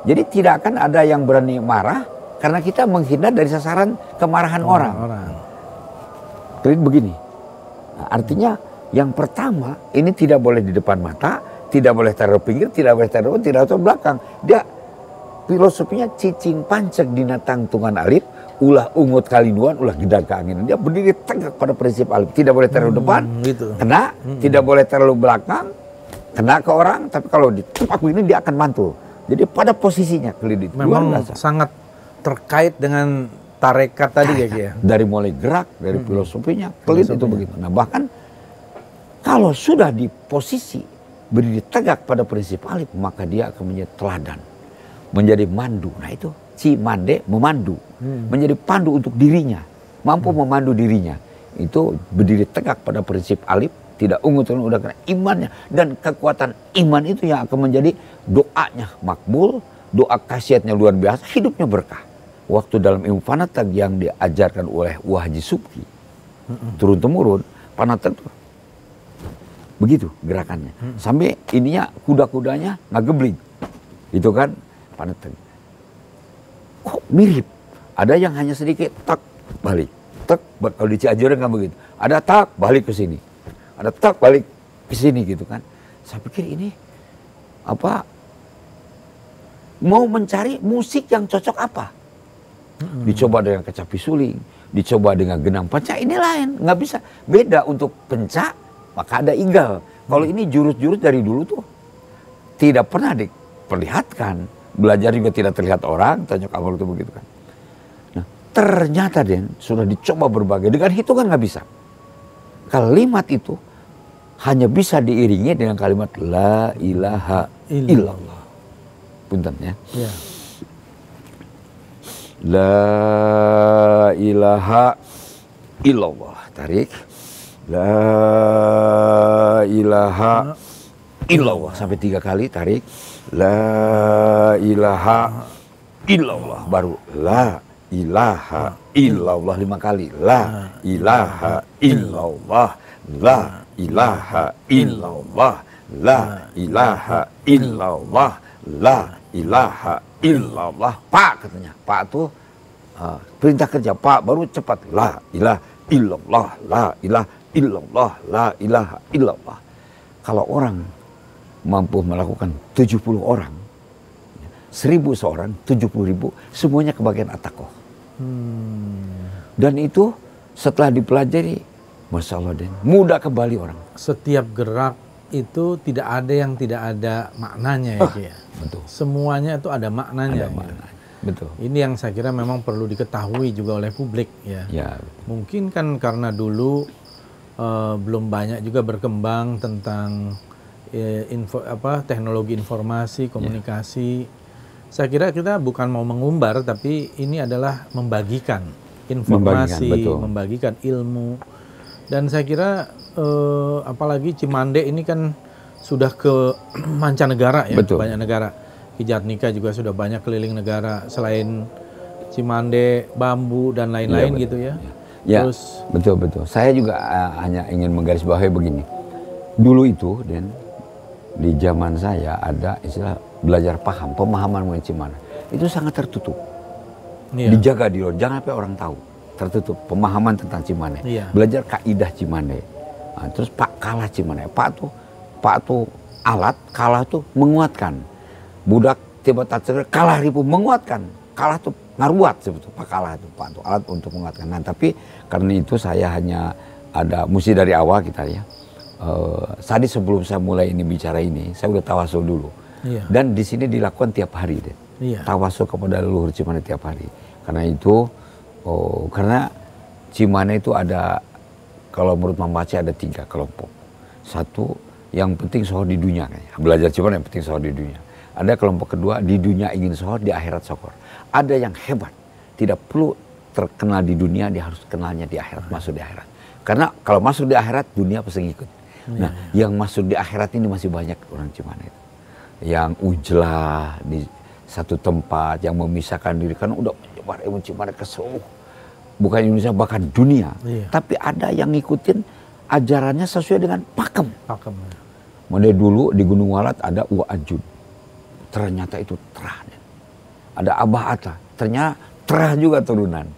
Jadi tidak akan ada yang berani marah karena kita menghindar dari sasaran kemarahan orang. Kelid begini. Nah, artinya yang pertama ini tidak boleh di depan mata, tidak boleh taruh pinggir, tidak boleh taruh belakang. Dia filosofinya cicing pancek dina tangtungan alif, ulah ungut kalinuan, ulah gedang keanginan. Dia berdiri tegak pada prinsip alif. Tidak boleh taruh depan, kena, tidak boleh taruh belakang, kena ke orang, tapi kalau ditepak begini dia akan mantul. Jadi pada posisinya kelid itu. Memang sangat terkait dengan tarekat tadi ya. Dari mulai gerak, dari filosofinya, kelid itu begitu. Nah bahkan kalau sudah di posisi berdiri tegak pada prinsip alif, maka dia akan menjadi teladan, menjadi mandu. Nah itu Cimande memandu, menjadi pandu untuk dirinya, mampu memandu dirinya. Itu berdiri tegak pada prinsip alif, tidak ungut udah kena imannya, dan kekuatan iman itu yang akan menjadi doanya makbul, doa khasiatnya luar biasa, hidupnya berkah. Waktu dalam ilmu panatag yang diajarkan oleh Wah Haji Subki, turun temurun, panatag tuh begitu gerakannya, sampai ininya kuda-kudanya ngagebling, itu kan panatag. Kok mirip? Ada yang hanya sedikit tak balik, tak kalau di Cianjur kan begitu. Ada tak balik ke sini, ada tak balik ke sini gitu kan. Saya pikir ini apa? Mau mencari musik yang cocok apa? Dicoba dengan kecapi suling, dicoba dengan genang panca, ini lain, nggak bisa. Beda untuk pencak, maka ada igal. Kalau ini jurus-jurus dari dulu tuh tidak pernah diperlihatkan. Belajar juga tidak terlihat orang, tanya kamu itu begitu kan. Nah, ternyata Den sudah dicoba berbagai, dengan hitungan nggak bisa. Kalimat itu hanya bisa diiringi dengan kalimat La ilaha illallah. Punten ya. La ilaha illallah. Tarik. La ilaha illallah. Sampai 3 kali tarik. La ilaha illallah. Baru la ilaha illallah 5 kali. La ilaha illallah. La ilaha illallah. La ilaha illallah. La ilaha illallah. Pak katanya. Pak tuh perintah kerja. Pak baru cepat. La ilaha illallah. La ilaha illallah. La ilaha illallah. Kalau orang mampu melakukan 70 orang, 1000 seorang, 70.000, semuanya kebagian atakoh. Dan itu setelah dipelajari, Masya Allah, Den, mudah kembali orang. Setiap gerak itu tidak ada yang tidak ada maknanya ya. Betul. Semuanya itu ada maknanya. Ada maknanya. Betul. Ini yang saya kira memang perlu diketahui juga oleh publik ya. Mungkin kan karena dulu belum banyak juga berkembang tentang teknologi informasi, komunikasi. Saya kira kita bukan mau mengumbar, tapi ini adalah membagikan informasi, membagikan ilmu. Dan saya kira apalagi Cimande ini kan sudah ke mancanegara ya, banyak negara. Ki Jatnika juga sudah banyak keliling negara selain Cimande, bambu dan lain-lain gitu ya. Terus betul. Saya juga hanya ingin menggarisbawahi begini. Dulu itu, Den, di zaman saya ada istilah belajar paham, pemahaman mengenai Cimande. Itu sangat tertutup. Dijaga di luar, jangan sampai orang tahu. Tertutup pemahaman tentang Cimande. Belajar kaidah Cimande. Nah, terus Pak kalah Cimande. Pak tuh alat, kalah tuh menguatkan. budak tiba tiba kalah ribu menguatkan. Kalah tuh ngaruat sebetulnya, kalah itu Pak, alat untuk menguatkan. Nah, tapi karena itu saya hanya ada mesti dari awal kita ya. Tadi sebelum saya mulai ini bicara ini, saya udah tawasul dulu. Iya. Dan di sini dilakukan tiap hari deh. Iya. Tawasul kepada leluhur Cimande tiap hari. Karena itu, karena Cimande itu ada, kalau menurut Mambaci ada 3 kelompok. Satu, yang penting sohor di dunia, belajar Cimande yang penting sohor di dunia. Ada kelompok kedua, di dunia ingin sohor, di akhirat syukur. Ada yang hebat, tidak perlu terkenal di dunia, dia harus kenalnya di akhirat, masuk di akhirat. Karena kalau masuk di akhirat, dunia pasti ngikut. Nah, yang masuk di akhirat ini masih banyak orang Cimande itu. Yang ujlah di satu tempat, yang memisahkan diri, karena udah menyebar ilmu Cimande ke seluruh, bukan Indonesia, bahkan dunia. Tapi ada yang ngikutin ajarannya sesuai dengan pakem. Mulai dulu di Gunung Walat ada Uwa Ajun. Ternyata itu terah. Ada Abah Atta, ternyata terah juga turunan.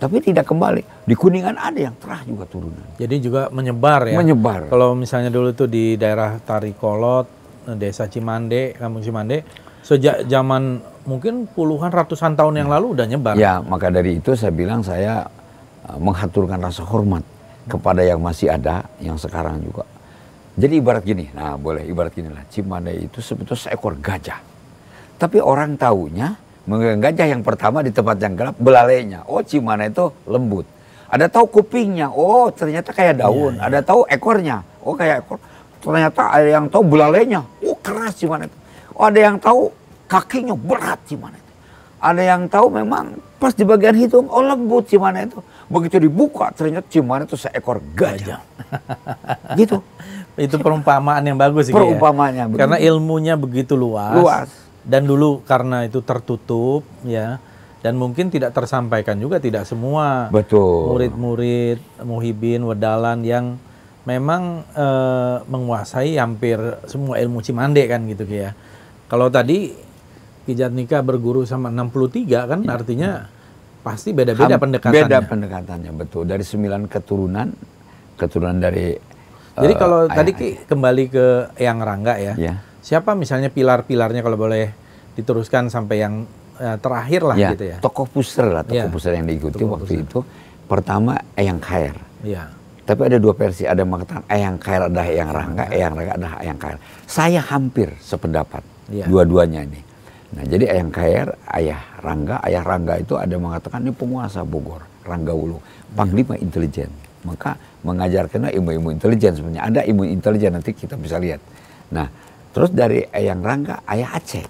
Tapi tidak kembali. Di Kuningan ada yang terah juga turunan. Jadi juga menyebar ya? Menyebar. Kalau misalnya dulu itu di daerah Tarikolot, desa Cimande, kampung Cimande, sejak zaman mungkin puluhan ratusan tahun yang lalu udah nyebar. Ya, maka dari itu saya bilang saya menghaturkan rasa hormat kepada yang masih ada, yang sekarang juga. Jadi ibarat gini, nah boleh ibarat gini lah, Cimande itu sebetulnya seekor gajah. Tapi orang taunya, gajah yang pertama di tempat yang gelap, belalainya. Oh, Cimande itu lembut. Ada tahu kupingnya, oh ternyata kayak daun. Ada tahu ekornya, oh kayak ekor. Ternyata ada yang tahu belalainya, oh keras Cimande itu. Oh, ada yang tahu kakinya berat Cimande itu. Ada yang tahu memang pas di bagian hidung, oh lembut Cimande itu. Begitu dibuka, ternyata Cimande itu seekor gajah. Gitu. Itu perumpamaan yang bagus sih. Perumpamaannya. Ya? Karena ilmunya begitu luas. Dan dulu karena itu tertutup ya, dan mungkin tidak tersampaikan juga, tidak semua murid-murid muhibin wedalan yang memang menguasai hampir semua ilmu Cimande kan gitu ya. Kalau tadi Ki Jatnika berguru sama 63 kan artinya pasti beda-beda pendekatannya. Beda pendekatannya, betul. Dari 9 keturunan dari jadi kalau tadi Ki kembali ke Eyang Rangga ya. Siapa misalnya pilar-pilarnya kalau boleh diteruskan sampai yang terakhir lah gitu ya. Tokoh pusar lah, tokoh pusar yang diikuti waktu itu. Pertama Eyang Khair. Tapi ada 2 versi, ada mengatakan Eyang Khair adalah Eyang Rangga, Eyang Rangga adalah Eyang Khair. Saya hampir sependapat dua-duanya ini. Nah, jadi Eyang Khair, Ayah Rangga itu ada mengatakan ini penguasa Bogor, Ranggawulu, panglima intelijen. Maka mengajarkan ilmu-ilmu intelijen sebenarnya. Ada ilmu intelijen nanti kita bisa lihat. Nah, terus dari Eyang Rangga, Ayah Aceh.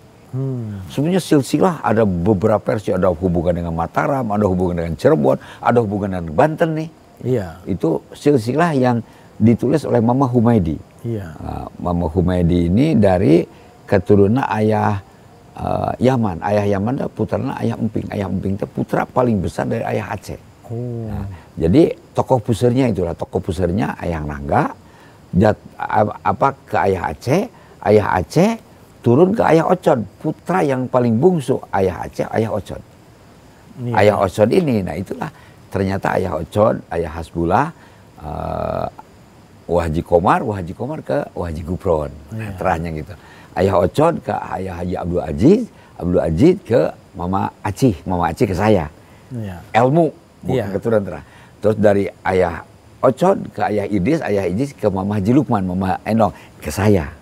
Sebenarnya silsilah ada beberapa versi, ada hubungan dengan Mataram, ada hubungan dengan Cirebon, ada hubungan dengan Banten nih. Itu silsilah yang ditulis oleh Mama Humaydi. Mama Humaydi ini dari keturunan Ayah Yaman. Ayah Yaman itu putranya Ayah Emping. Ayah Emping itu putra paling besar dari Ayah Aceh. Nah, jadi tokoh pusarnya itulah, tokoh pusarnya Eyang Rangga ke Ayah Aceh turun ke Ayah Ocon, putra yang paling bungsu Ayah Aceh, Ayah Ocon. Ayah Ocon ini, nah itulah ternyata Ayah Ocon, Ayah Hasbullah, Wahaji Komar ke Wahaji Gupron, terahnya gitu. Ayah Ocon ke Ayah Haji Abdul Aziz ke Mama Acih ke saya. Ilmu, bukan keturunan terah. Terus dari Ayah Ocon ke Ayah Idris ke Mama Haji Lukman, Mama Enong ke saya.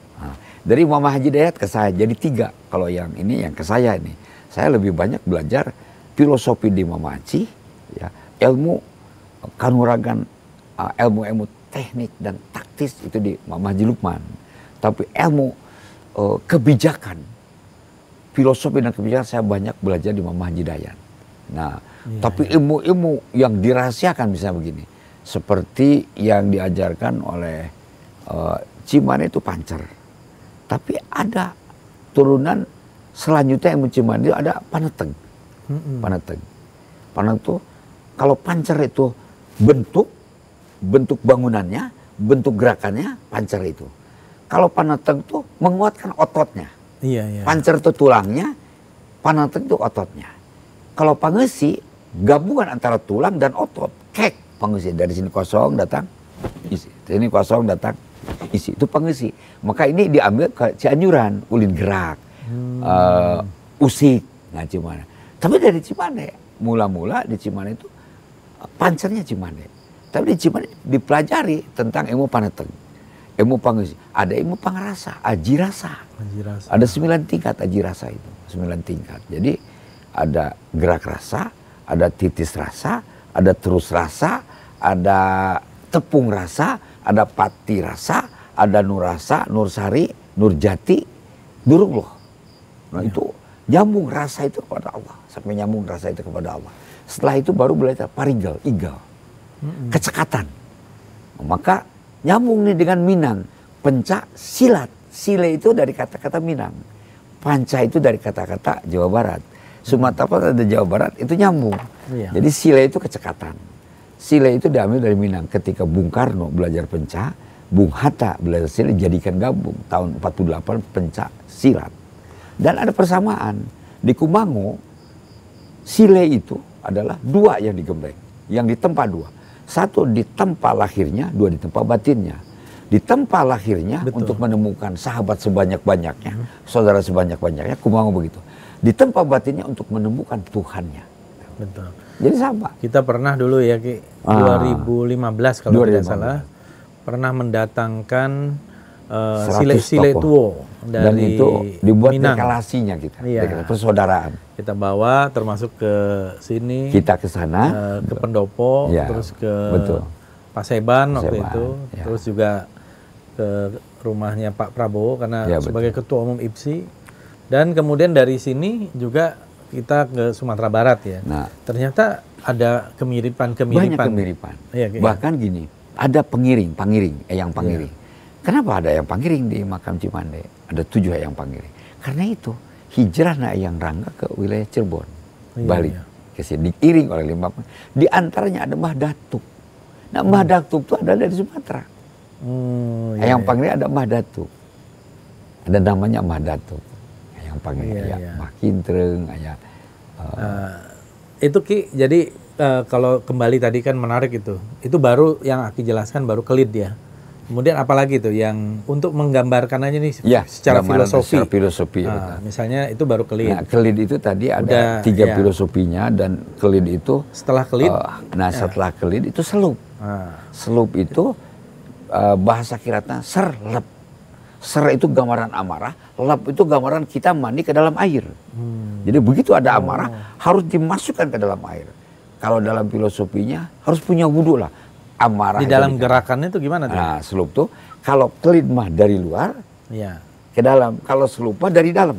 Dari Mama Haji Dayat ke saya, jadi 3. Kalau yang ini, yang ke saya ini. Saya lebih banyak belajar filosofi di Mama Acih, ya, ilmu kanuragan, ilmu teknik dan taktis itu di Mama Haji Lukman. Tapi ilmu kebijakan, filosofi dan kebijakan saya banyak belajar di Mama Haji Dayat. Nah, tapi ilmu-ilmu yang dirahasiakan misalnya begini. Seperti yang diajarkan oleh Cimande itu pancer. Tapi ada turunan selanjutnya yang Cimande ada Paneteg. Paneteg itu kalau pancer itu bentuk bangunannya, bentuk gerakannya pancer itu. Kalau Paneteg itu menguatkan ototnya. Pancer itu tulangnya, Paneteg itu ototnya. Kalau Pangesi gabungan antara tulang dan otot. Kek Pangesi, dari sini kosong datang isi, sini kosong datang isi, itu Pangesi. Maka ini diambil ke Cianjuran, ulin gerak. Usik, nah Cimande. Tapi dari Cimande, mula-mula di Cimande itu pancernya Cimande. Tapi di Cimande dipelajari tentang ilmu paneteng, ilmu pangesi, ada ilmu pangrasa, aji rasa. Ada 9 tingkat aji rasa itu, 9 tingkat. Jadi ada gerak rasa, ada titis rasa, ada terus rasa, ada tepung rasa, ada pati rasa, ada nur rasa, nur sari, nur jati, durullah. Nah itu nyambung rasa itu kepada Allah, sampai nyambung rasa itu kepada Allah. Setelah itu baru belajar parigal, igal, kecekatan. Maka nyambung nih dengan Minang, penca silat. Sile itu dari kata-kata Minang, panca itu dari kata-kata Jawa Barat. Sumatera Barat ada Jawa Barat itu nyambung. Jadi sile itu kecekatan. Sile itu diambil dari Minang. Ketika Bung Karno belajar penca, Bung Hatta belajar sile, jadikan gabung tahun 48 penca silat. Dan ada persamaan di Kumango, sile itu adalah 2 yang digembleng, yang ditempa 2. 1 ditempa lahirnya, 2 ditempa batinnya. Ditempa lahirnya untuk menemukan sahabat sebanyak-banyaknya, saudara sebanyak-banyaknya, Kumango begitu. Ditempa batinnya untuk menemukan Tuhannya. Betul. Jadi sama. Kita pernah dulu ya Ki, 2015 kalau tidak salah, pernah mendatangkan sile tuo dari dan itu dibuat Minang. dekalasinya kita, persaudaraan. Kita bawa termasuk ke sini. Kita ke sana, ke Pendopo, terus ke Paseban waktu itu, terus juga ke rumahnya Pak Prabowo karena sebagai ketua umum IPSI, dan kemudian dari sini juga kita ke Sumatera Barat ya. Nah, ternyata ada kemiripan. Banyak kemiripan. Bahkan gini, ada pengiring, eyang pangiring. Kenapa ada eyang pangiring di makam Cimande? Ada 7 eyang pangiring. Karena itu hijrah eyang Rangga ke wilayah Cirebon, balik ke sini, diiring oleh 5. Di antaranya ada Mbah Datuk. Nah, Mbah Datuk itu adalah dari Sumatera. Eyang pangiring ada Mbah Datuk. Ada namanya Mbah Datuk. Eyang pangiring, Mbah Kintreng, itu Ki, jadi kalau kembali tadi kan menarik itu baru yang Aki jelaskan baru kelid ya. Kemudian apalagi tuh yang untuk menggambarkan aja nih secara filosofi. Secara filosofi. Misalnya itu baru kelid. Nah, kelid itu tadi ada 3 filosofinya, dan kelid itu setelah kelid. Setelah kelid itu selup. Selup itu bahasa Kiratna serlep. Ser itu gambaran amarah, lep itu gambaran kita mandi ke dalam air. Jadi begitu ada amarah harus dimasukkan ke dalam air. Kalau dalam filosofinya harus punya wudhu lah. Amarah di dalam gerakannya itu gimana tuh? Nah, selup tuh kalau kelid mah dari luar ke dalam, kalau selup mah dari dalam.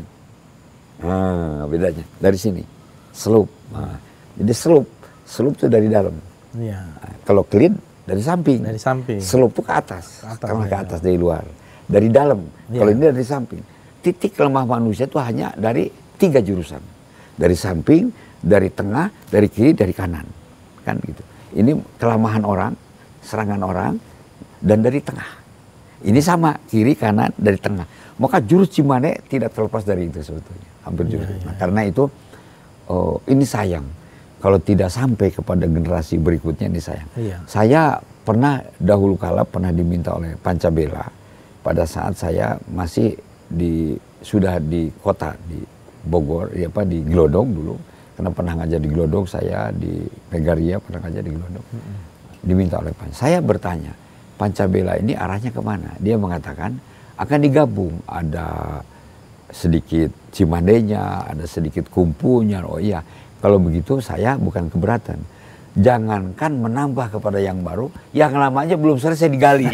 Nah, bedanya dari sini. Selup. Nah, jadi selup tuh dari dalam. Nah, kalau kelid dari samping. Dari samping. Selup tuh ke atas. Karena ke atas dari luar. Dari dalam. Kalau ini dari samping. Titik lemah manusia itu hanya dari 3 jurusan. Dari samping, dari tengah, dari kiri, dari kanan. Kan gitu. Ini kelemahan orang, serangan orang, dan dari tengah. Ini sama, kiri, kanan, dari tengah. Maka jurus Cimande tidak terlepas dari itu sebetulnya. Hampir jurus. Nah, karena itu ini sayang. Kalau tidak sampai kepada generasi berikutnya, ini sayang. Saya pernah dahulu kala pernah diminta oleh Pancabela pada saat saya masih sudah di kota, di Bogor, di Glodok dulu. Karena pernah ngajar di Glodok, saya di Megaria pernah ngajar di Glodok. Diminta oleh saya bertanya, Pancabela ini arahnya kemana? Dia mengatakan akan digabung, ada sedikit Cimandenya, ada sedikit Kumpunya. Oh iya, kalau begitu saya bukan keberatan. Jangankan menambah kepada yang baru, yang lama aja belum selesai digali.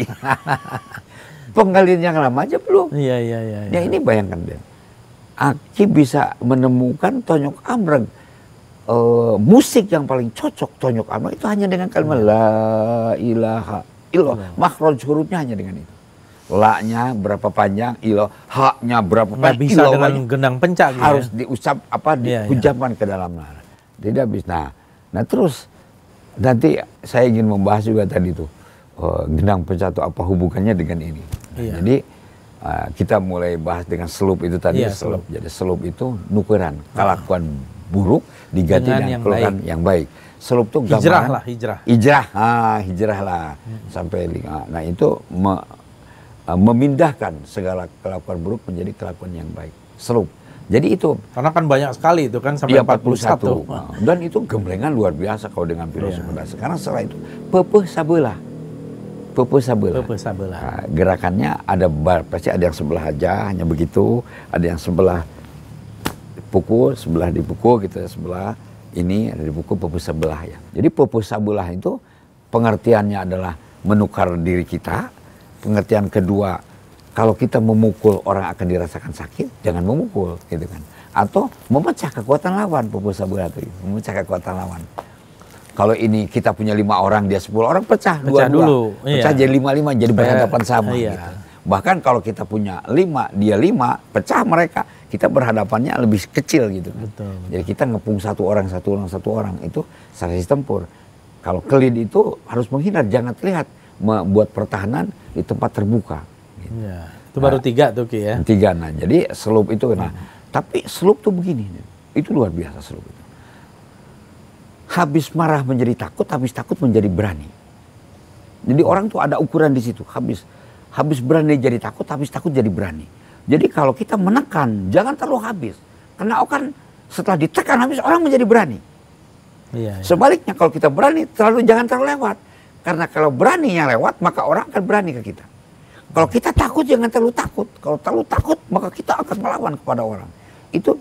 Penggalian yang lama aja belum. Iya. Ya ini bayangkan deh, Aki bisa menemukan Tonyok Amreg. Musik yang paling cocok Tonyok Amreg itu hanya dengan kalimat la ilaha illallah. Makhraj hurufnya hanya dengan itu. La-nya berapa panjang, ha-nya berapa panjang. Nggak bisa dengan gendang pencak gitu. Harus diusap dihujamkan ke dalam nara. Tidak bisa. Nah terus nanti saya ingin membahas juga tadi tuh gendang pencak itu apa hubungannya dengan ini. Jadi kita mulai bahas dengan selup itu tadi. Selup. Jadi selup itu nukeran, kelakuan buruk diganti dengan kelakuan yang baik. Selup itu gambaran hijrah lah sampai nah itu memindahkan segala kelakuan buruk menjadi kelakuan yang baik. Selup. Jadi itu. Karena kan banyak sekali itu kan sampai Iya, 41. Dan itu gemblengan luar biasa kalau dengan filosofi dasar. Karena setelah itu pepeh sabelah. Pepeh sabelah. Pepeh sabelah. Nah, gerakannya ada pasti ada yang sebelah aja hanya begitu, ada yang sebelah pukul, sebelah dipukul gitu, sebelah ini ada dipukul pepeh sabelah ya. Jadi pepeh sabelah itu pengertiannya adalah menukar diri kita. Pengertian kedua, kalau kita memukul orang akan dirasakan sakit, jangan memukul gitu kan. Atau memecah kekuatan lawan, pepeh sabelah itu, memecah kekuatan lawan. Kalau ini kita punya 5 orang, dia 10 orang, pecah dua-dua. Pecah jadi 5-5, jadi berhadapan sama gitu. Bahkan kalau kita punya 5, dia 5, pecah mereka, kita berhadapannya lebih kecil gitu kan. Betul. Jadi kita ngepung satu orang, itu strategi tempur. Kalau kelid itu harus menghindar, jangan terlihat, membuat pertahanan di tempat terbuka. Gitu. Ya, itu baru 3 tuh Ki ya. 3, nah jadi selub itu, nah tapi selub tuh begini, itu luar biasa selub itu. Habis marah menjadi takut, habis takut menjadi berani. Jadi orang tuh ada ukuran di situ. Habis berani jadi takut, habis takut jadi berani. Jadi kalau kita menekan, jangan terlalu habis. Karena kan setelah ditekan habis, orang menjadi berani. Iya. Sebaliknya kalau kita berani, jangan terlalu lewat. Karena kalau beraninya lewat, maka orang akan berani ke kita. Kalau kita takut, jangan terlalu takut. Kalau terlalu takut, maka kita akan melawan kepada orang. Itu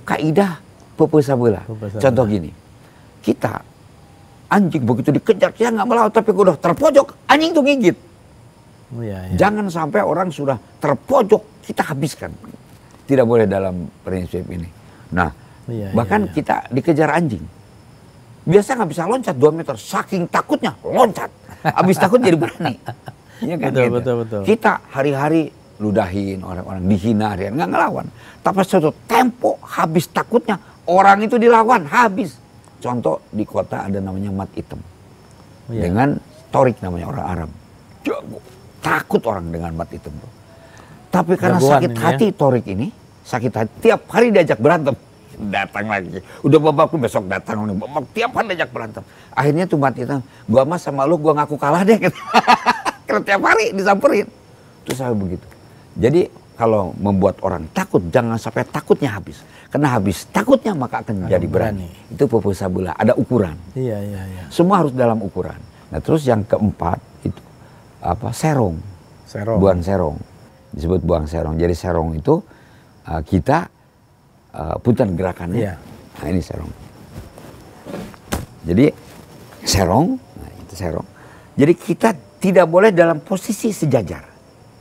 kaidah pepeh sabelah. Contoh gini. Kita anjing begitu dikejar, kita nggak melawan, tapi udah terpojok, anjing tuh gigit. Jangan sampai orang sudah terpojok kita habiskan. Tidak boleh dalam prinsip ini. Nah, bahkan kita dikejar anjing, biasa nggak bisa loncat 2 meter, saking takutnya loncat. Habis takut jadi berani. Ya kan, betul. Kita hari-hari ludahin orang-orang, dihina harian, nggak ngelawan. Tapi suatu tempo habis takutnya orang itu dilawan, habis. Contoh di kota ada namanya mat hitam. Dengan torik namanya orang Arab. Jago. Takut orang dengan mat hitam. Tapi karena sakit hati torik ini, sakit hati, tiap hari diajak berantem. Datang lagi. Udah babakku besok datang. Babak tiap hari diajak berantem. Akhirnya tuh mat hitam, gua mas sama lu gua ngaku kalah deh. Karena tiap hari disamperin. Terus saya begitu. Jadi kalau membuat orang takut, jangan sampai takutnya habis. Karena habis takutnya maka akan menjadi berani. Itu pepeh sabelah, ada ukuran. Iya. Semua harus dalam ukuran. Nah terus yang keempat itu serong. Buang serong. Disebut buang serong. Jadi serong itu kita punten gerakannya. Iya. Nah ini serong. Jadi serong, nah itu serong. Jadi kita tidak boleh dalam posisi sejajar.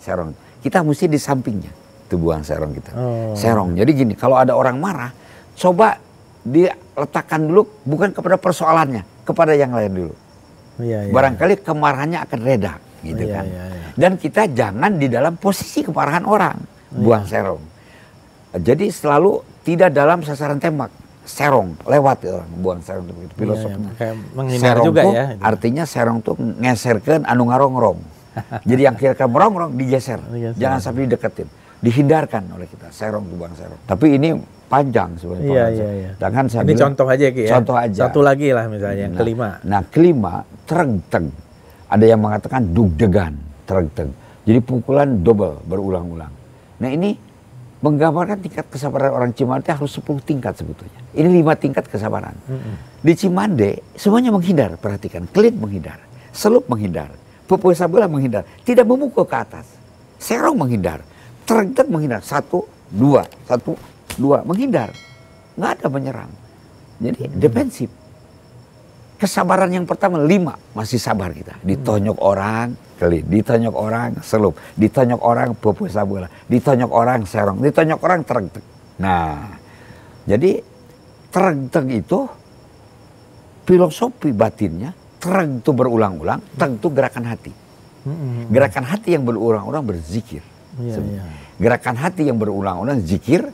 Serong. Kita mesti di sampingnya. Itu buang serong kita. Serong. Jadi gini, kalau ada orang marah, coba diletakkan dulu bukan kepada persoalannya, kepada yang lain dulu. Barangkali kemarahannya akan reda, gitu kan. Dan kita jangan di dalam posisi kemarahan orang, buang serong. Jadi selalu tidak dalam sasaran tembak, serong lewat orang buang serong itu filosofnya. Menghindar juga ya. Artinya serong tuh ngeserkeun anu ngarongrong. Jadi yang kira-kira merongrong digeser, jangan sampai dideketin. Dihindarkan oleh kita, serong tuh buang serong. Tapi ini panjang sebenarnya. Iya. Jangan ini contoh aja Ki ya. Contoh aja. Satu lagi lah misalnya yang kelima. Nah kelima, tereg-teg. Ada yang mengatakan dugdegan, tereg-teg. Jadi pukulan double, berulang-ulang. Nah ini menggambarkan tingkat kesabaran orang Cimande harus 10 tingkat sebetulnya. Ini 5 tingkat kesabaran. Di Cimande semuanya menghindar, perhatikan. Kelid menghindar, selup menghindar, pepeh sabelah menghindar, tidak memukul ke atas. Serong menghindar. Tereg-teg menghindar, 1, 2, 1, 2, menghindar. Nggak ada menyerang. Jadi defensif. Kesabaran yang pertama 5, masih sabar kita. Ditonyok orang, kelid. Ditonyok orang, selup. Ditonyok orang, pepeh sabelah. Ditonyok orang, serong. Ditonyok orang, tereg-teg. Nah, jadi tereg-teg itu filosofi batinnya, tereg itu berulang-ulang, teg itu gerakan hati. Gerakan hati yang berulang-ulang berzikir. Gerakan hati yang berulang-ulang zikir,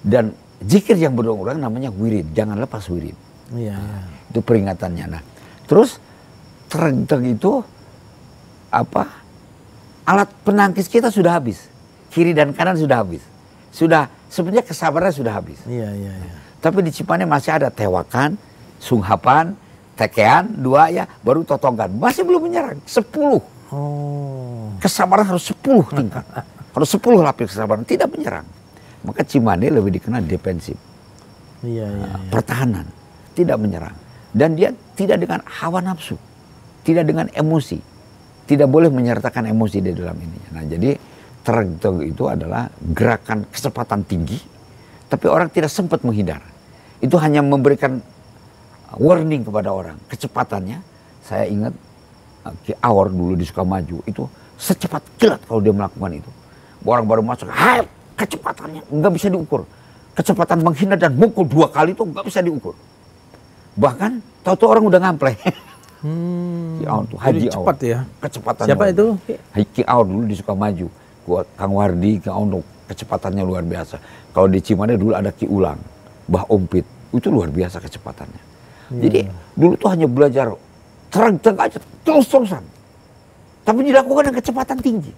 dan zikir yang berulang-ulang namanya wirid. Jangan lepas wirid. Itu peringatannya. Nah, terus tereg-teg itu alat penangkis kita sudah habis, kiri dan kanan sudah habis, sudah sebenarnya kesabaran sudah habis. Tapi di Cimande masih ada tewakan, sunghapan, tekean, 2 ya, baru totogan, masih belum menyerang. 10. Kesabaran harus 10 tingkat. Harus 10 lapis kesabaran, tidak menyerang. Maka Cimande lebih dikenal defensif. Iya, iya, iya. Pertahanan, tidak menyerang. Dan dia tidak dengan hawa nafsu, tidak dengan emosi, tidak boleh menyertakan emosi di dalam ini. Nah, jadi Trengteng itu adalah gerakan kecepatan tinggi, tapi orang tidak sempat menghindar. Itu hanya memberikan warning kepada orang. Kecepatannya, saya ingat Ki Awar dulu di Sukamaju, itu secepat kilat kalau dia melakukan itu. Orang baru masuk, hai, kecepatannya nggak bisa diukur. Kecepatan menghina dan mukul 2 kali itu nggak bisa diukur. Bahkan tahu-tahu orang udah ngampleh. Ki Awar tuh, Haji Awar. Cepat ya. Kecepatan. Siapa itu? Ki Awar dulu di Sukamaju. Kang Wardi, Ki Awar kecepatannya luar biasa. Kalau di Cimande dulu ada Ki Ulang, Mbah Ompit, itu luar biasa kecepatannya. Jadi dulu tuh hanya belajar Trengteng aja terus-terusan. Tapi dilakukan dengan kecepatan tinggi.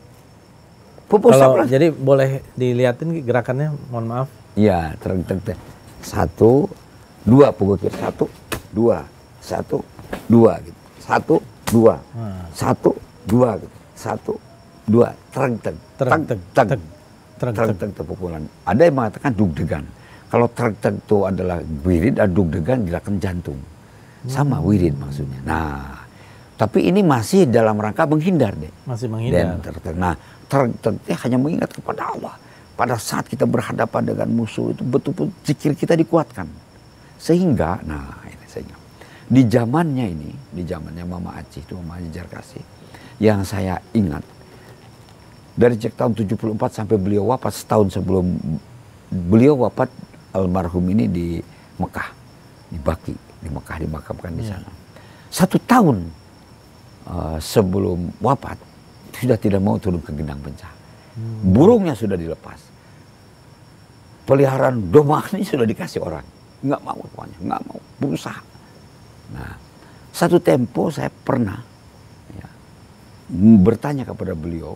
Kalau jadi boleh dilihatin gerakannya, mohon maaf. Iya, Trengteng. 1, 2 pukul kiri, 1, 2, 1, 2 gitu. 1, 2, 1, 2 gitu. 1, 2, Trengteng. Trengteng pukulan. Ada yang mengatakan dugdegan. Kalau Trengteng itu adalah wirid, dan dugdegan gerakan jantung. Sama wirid maksudnya. Nah, tapi ini masih dalam rangka menghindar deh. Masih menghindar. Nah, Trengteng hanya mengingat kepada Allah. Pada saat kita berhadapan dengan musuh itu betul-betul zikir kita dikuatkan. Sehingga, nah ini sehingga di zamannya Mama Acih itu, Mama Acih Jarkasih, yang saya ingat dari tahun 74 sampai beliau wafat, setahun sebelum beliau wafat, almarhum ini di Mekah, di Baki, di Mekah dimakamkan di sana. 1 tahun sebelum wafat sudah tidak mau turun ke Gendang Pencah. Burungnya sudah dilepas. Peliharaan domba ini sudah dikasih orang. Nggak mau pokoknya, nggak mau, berusaha. Nah, satu tempo saya pernah bertanya kepada beliau,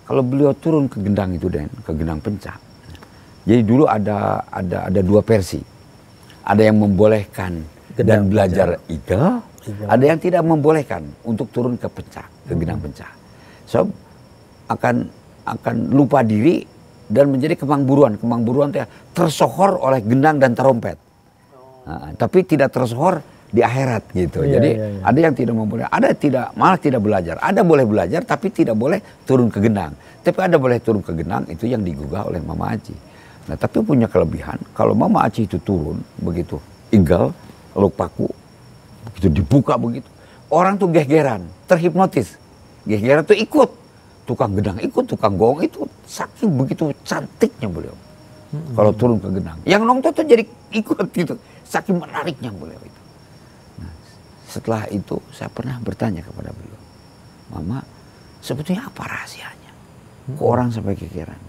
kalau beliau turun ke Gendang itu ke Gendang Pencah. Jadi dulu ada 2 versi. Ada yang membolehkan dan belajar Igel, ada yang tidak membolehkan untuk turun ke Pencah, ke Gendang Pencah. So akan lupa diri dan menjadi kemang buruan. Kemang buruan tersohor oleh gendang dan terompet. Nah, tapi tidak tersohor di akhirat gitu. Jadi ada yang tidak memboleh, ada malah tidak belajar. Ada boleh belajar tapi tidak boleh turun ke gendang. Tapi ada boleh turun ke gendang, itu yang digugah oleh Mama Acih. Nah, tapi punya kelebihan, kalau Mama Acih itu turun begitu, Igel, Luk Paku, begitu dibuka begitu, orang tuh gegeran, terhipnotis. Gegeran tuh ikut. Tukang gendang ikut, tukang gong itu, saking begitu cantiknya beliau. Kalau turun ke gendang, yang nonton tuh jadi ikut gitu, saking menariknya beliau itu. Nah, setelah itu saya pernah bertanya kepada beliau, Mama, sebetulnya apa rahasianya? Kok orang sampai kekeran?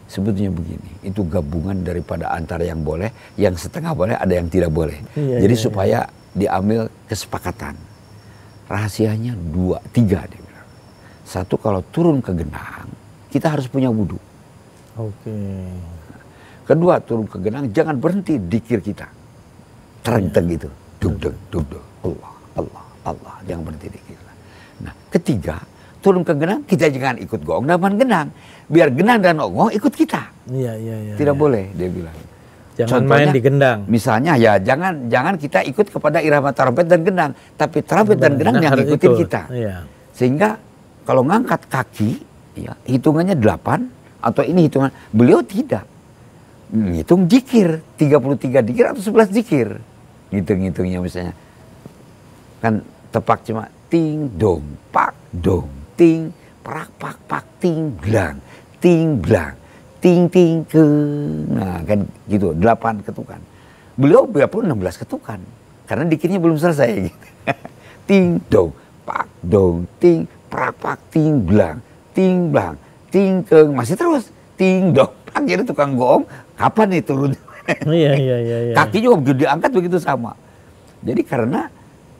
Sebetulnya begini, itu gabungan daripada antara yang boleh, yang setengah boleh, ada yang tidak boleh. Jadi supaya diambil kesepakatan. Rahasianya 2, 3 dia. 1, kalau turun ke gendang, kita harus punya wudhu. Oke. Kedua, turun ke gendang, jangan berhenti dikir kita. Trengteng gitu. Dugdeg, dugdeg. Allah, Allah, Allah. Jangan berhenti dikir. Nah, ketiga, turun ke gendang, kita jangan ikut gong dan gendang. Biar gendang dan gong ikut kita. Iya. Tidak boleh, dia bilang. Jangan Contohnya, main di gendang. Misalnya ya jangan kita ikut kepada irama trompet dan gendang. Tapi trompet dan gendang yang ikutin kita. Iya. Sehingga kalau ngangkat kaki, ya, hitungannya 8, atau ini hitungan, beliau tidak. Ngitung zikir, 33 zikir atau 11 zikir. Ngitung-ngitungnya misalnya. Kan tepak cuma ting, dong, pak, dong, ting, prak, pak, pak, ting, blang, ting, blang, ting, ting, ke. Nah kan gitu, 8 ketukan. Beliau 16 ketukan. Karena dikirnya belum selesai. Gitu. Ting, dong, pak, dong, ting, prak, ting, blang, ting, masih terus, ting, dong, akhirnya tukang gong, kapan nih turun? Iya. Kaki juga begitu diangkat begitu sama. Jadi karena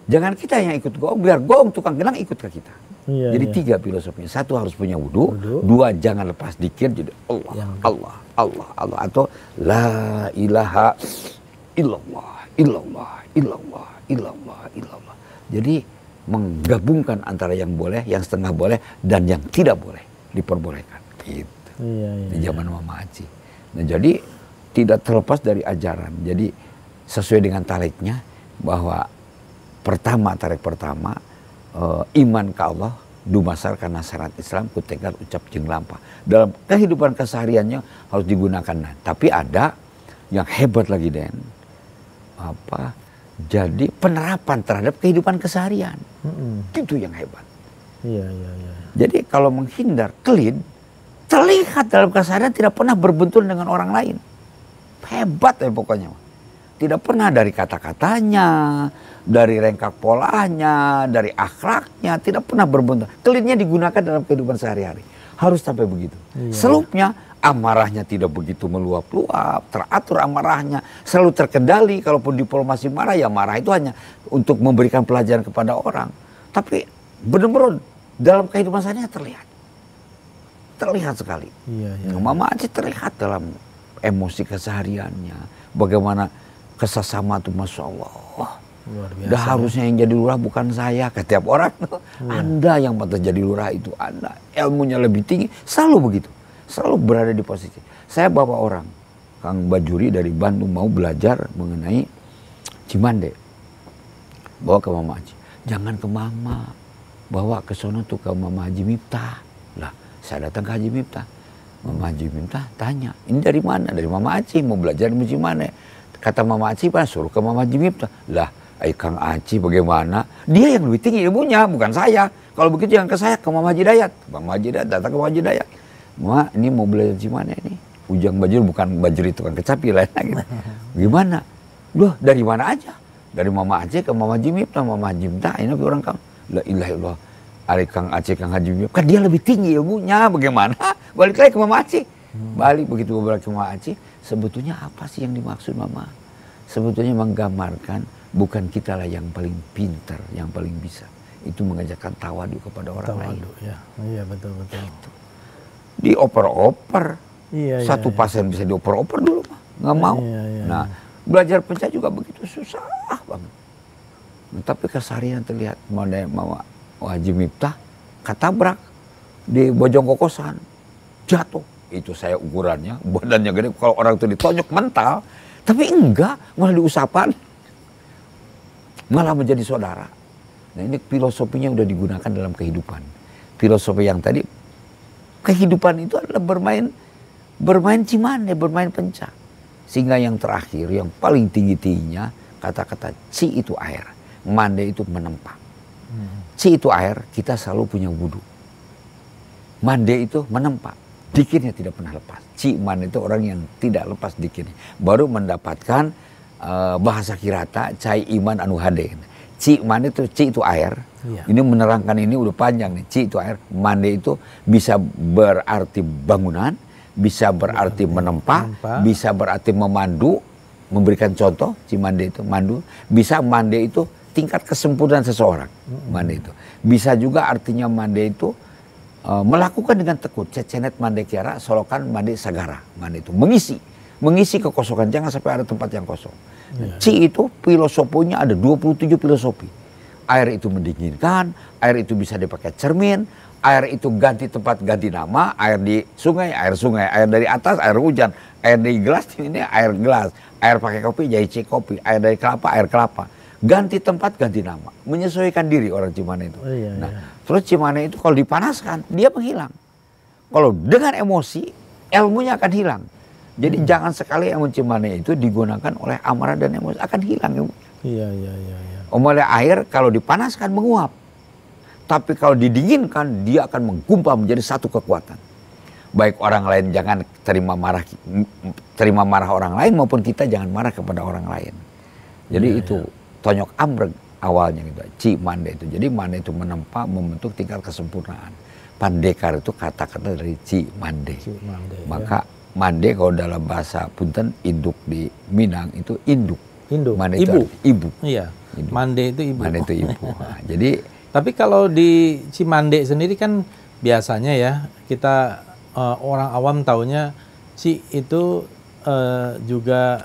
jangan kita yang ikut gong, biar gong tukang gendang ikut ke kita. Jadi 3 filosofinya. 1 harus punya wudhu, 2 jangan lepas dikir, jadi Allah, atau la ilaha illallah. Jadi menggabungkan antara yang boleh, yang setengah boleh, dan yang tidak boleh diperbolehkan. Gitu. Di zaman Mama Acih. Nah, jadi tidak terlepas dari ajaran. Jadi sesuai dengan tariknya bahwa tarik pertama iman ke Allah dumasarkan syarat Islam kutegal ucap jeung lampah. Dalam kehidupan kesehariannya harus digunakan. Nah, tapi ada yang hebat lagi Den. Jadi penerapan terhadap kehidupan keseharian. Itu yang hebat. Iya. Jadi kalau menghindar clean, terlihat dalam keseharian tidak pernah berbenturan dengan orang lain. Hebat ya pokoknya. Tidak pernah dari kata-katanya, dari rengkak polanya, dari akhlaknya, tidak pernah berbenturan. Cleannya digunakan dalam kehidupan sehari-hari. Harus sampai begitu. Iya. Selupnya amarahnya tidak begitu meluap-luap, teratur amarahnya, selalu terkendali. Kalaupun diplomasi marah, ya marah itu hanya untuk memberikan pelajaran kepada orang. Tapi benar-benar dalam kehidupan sehari-hari terlihat sekali. Iya. Mama Aceh terlihat dalam emosi kesehariannya. Bagaimana kesesama itu, Masya Allah. Luar biasa. Dah harusnya yang jadi lurah bukan saya. Ke tiap orang, Anda yang patut jadi lurah itu Anda. Ilmunya lebih tinggi, selalu begitu. Selalu berada di posisi. Saya bawa orang, Kang Bajuri dari Bandung mau belajar mengenai Cimande. Bawa ke Mama Aceh. Jangan ke Mama. Bawa ke sono tuh ke Mama Haji Miftah. Lah, saya datang ke Haji Miftah. Mama Haji Miftah tanya, ini dari mana? Dari Mama Aceh, mau belajar di Cimande. Kata Mama Aceh, suruh ke Mama Haji Miftah. Lah, Kang Aceh bagaimana? Dia yang lebih tinggi ilmunya, bukan saya. Kalau begitu jangan ke saya, ke Mama Haji Dayat. Mama Haji Dayat datang ke Mama Haji Dayat. Ma, ini mau belajar Cimande ini. Ujang Bajur bukan Bajuri tukang kecapi lain lagi. Gimana? Loh, dari mana aja? Dari Mama Aceh ke Mama Haji Miftah. Mama Haji Miftah, ini orang Kang. La ilaha illallah. Ari Kang Aceh, Kang Haji Miftah. Kan dia lebih tinggi ilmunya, bagaimana? Balik lagi ke Mama Aceh. Balik begitu balik ke Mama Aceh. Sebetulnya apa sih yang dimaksud Mama? Sebetulnya menggambarkan bukan kita lah yang paling pintar, yang paling bisa. Itu mengajarkan tawadu kepada orang lain. Ya. Iya, betul. Itu. Dioper-oper. Satu pasien bisa dioper-oper dulu, nggak mau. Nah, belajar pencak juga begitu susah banget. Nah, tapi keseharian terlihat Mama Haji Miftah ketabrak di Bojong Kokosan, jatuh. Itu saya ukurannya, badannya gede. Kalau orang itu ditonjok mental, tapi enggak, malah diusapan, malah menjadi saudara. Nah, ini filosofinya udah digunakan dalam kehidupan. Filosofi yang tadi, kehidupan itu adalah bermain Cimande, bermain pencak. Sehingga yang terakhir, yang paling tinggi-tingginya, kata-kata ci itu air, mande itu menempa. Ci itu air, kita selalu punya wudhu. Mande itu menempa, dikirnya tidak pernah lepas. Ci mande itu orang yang tidak lepas dikirnya. Baru mendapatkan bahasa kirata, cai iman anu hade. Ci mande itu, ci itu air. Ini menerangkan ini udah panjang nih. Ci itu air, mande itu bisa berarti bangunan, bisa berarti menempa, bisa berarti memandu, memberikan contoh, Cimande itu mandu, bisa mande itu tingkat kesempurnaan seseorang, mande itu. Bisa juga artinya mande itu melakukan dengan tekun, cecenet mande kiara, solokan mande sagara, mande itu mengisi kekosongan, jangan sampai ada tempat yang kosong. Ci itu filosofinya ada 27 filosofi. Air itu mendinginkan, air itu bisa dipakai cermin, air itu ganti tempat, ganti nama, air di sungai, air dari atas, air hujan, air dari gelas, ini air gelas, air pakai kopi, jadi kopi, air dari kelapa, air kelapa. Ganti tempat, ganti nama, menyesuaikan diri orang Cimande itu. Terus Cimande itu kalau dipanaskan, dia menghilang. Kalau dengan emosi, ilmunya akan hilang. Jadi jangan sekali ilmu Cimande itu digunakan oleh amarah dan emosi, akan hilang ilmunya. Oleh air kalau dipanaskan menguap. Tapi kalau didinginkan, dia akan menggumpal menjadi satu kekuatan. Baik orang lain jangan terima marah orang lain, maupun kita jangan marah kepada orang lain. Jadi itu tonyok ambreg awalnya gitu. Ci mande itu. Jadi mande itu menempa, membentuk tingkat kesempurnaan. Pandekar itu kata-kata dari ci mande. Maka mande kalau dalam bahasa Punten, induk di Minang itu induk. Mande itu ibu. Iya. Induk. Mande itu ibu. Mande itu ibu. Nah, jadi tapi kalau di Cimande sendiri kan biasanya ya kita orang awam taunya Ci itu juga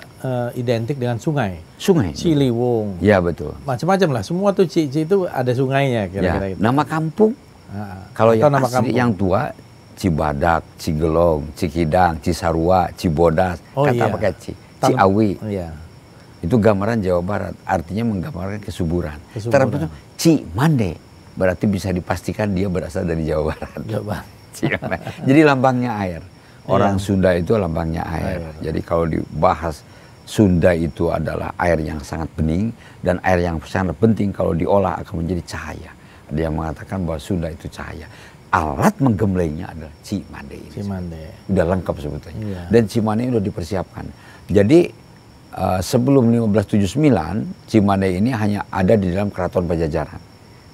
identik dengan sungai. Ciliwung. Ya betul. Macam-macam lah. Semua tuh Ci itu ada sungainya kira-kira. Nama kampung. Kalau yang nama asli, yang tua Cibadak, Cigelong, Cikidang, Cisarua, Cibodas, kata pakai Ciawi. Iya. Itu gambaran Jawa Barat, artinya menggambarkan kesuburan. Terus Cimande, berarti bisa dipastikan dia berasal dari Jawa Barat. Jadi lambangnya air. Orang Sunda itu lambangnya air. Jadi kalau dibahas Sunda itu adalah air yang sangat bening dan air yang sangat penting kalau diolah akan menjadi cahaya. Ada yang mengatakan bahwa Sunda itu cahaya. Alat menggemblengnya adalah Cimande ini. Cimande. Udah lengkap sebetulnya. Dan Cimande udah dipersiapkan. Jadi sebelum 1579 Cimande ini hanya ada di dalam Keraton Pajajaran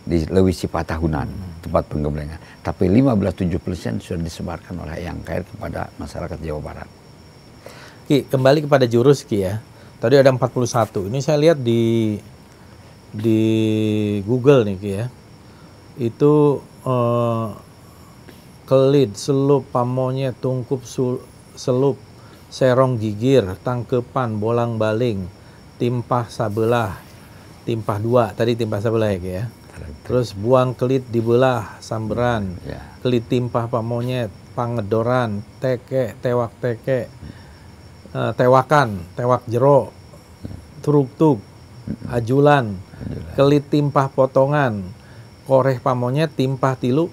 di Lewis Cipatahunan, tempat penggemblengan. Tapi 1579 sudah disebarkan oleh Eyang Kair kepada masyarakat Jawa Barat. Ki, kembali kepada jurus Ki ya. Tadi ada 41. Ini saya lihat di Google nih Ki ya. Itu kelit, selup, pamonyet, tungkup, selup, serong gigir, tangkepan, bolang baling, timpah sabelah, timpah dua, tadi timpah sabelah ya Ki ya. Terus buang kelit dibelah, samberan, kelit timpah pamonyet, pangedoran, teke, tewak teke, tewakan, tewak jero, turuk-tuk, ajulan, kelit timpah potongan, koreh pamonyet, timpah tilu,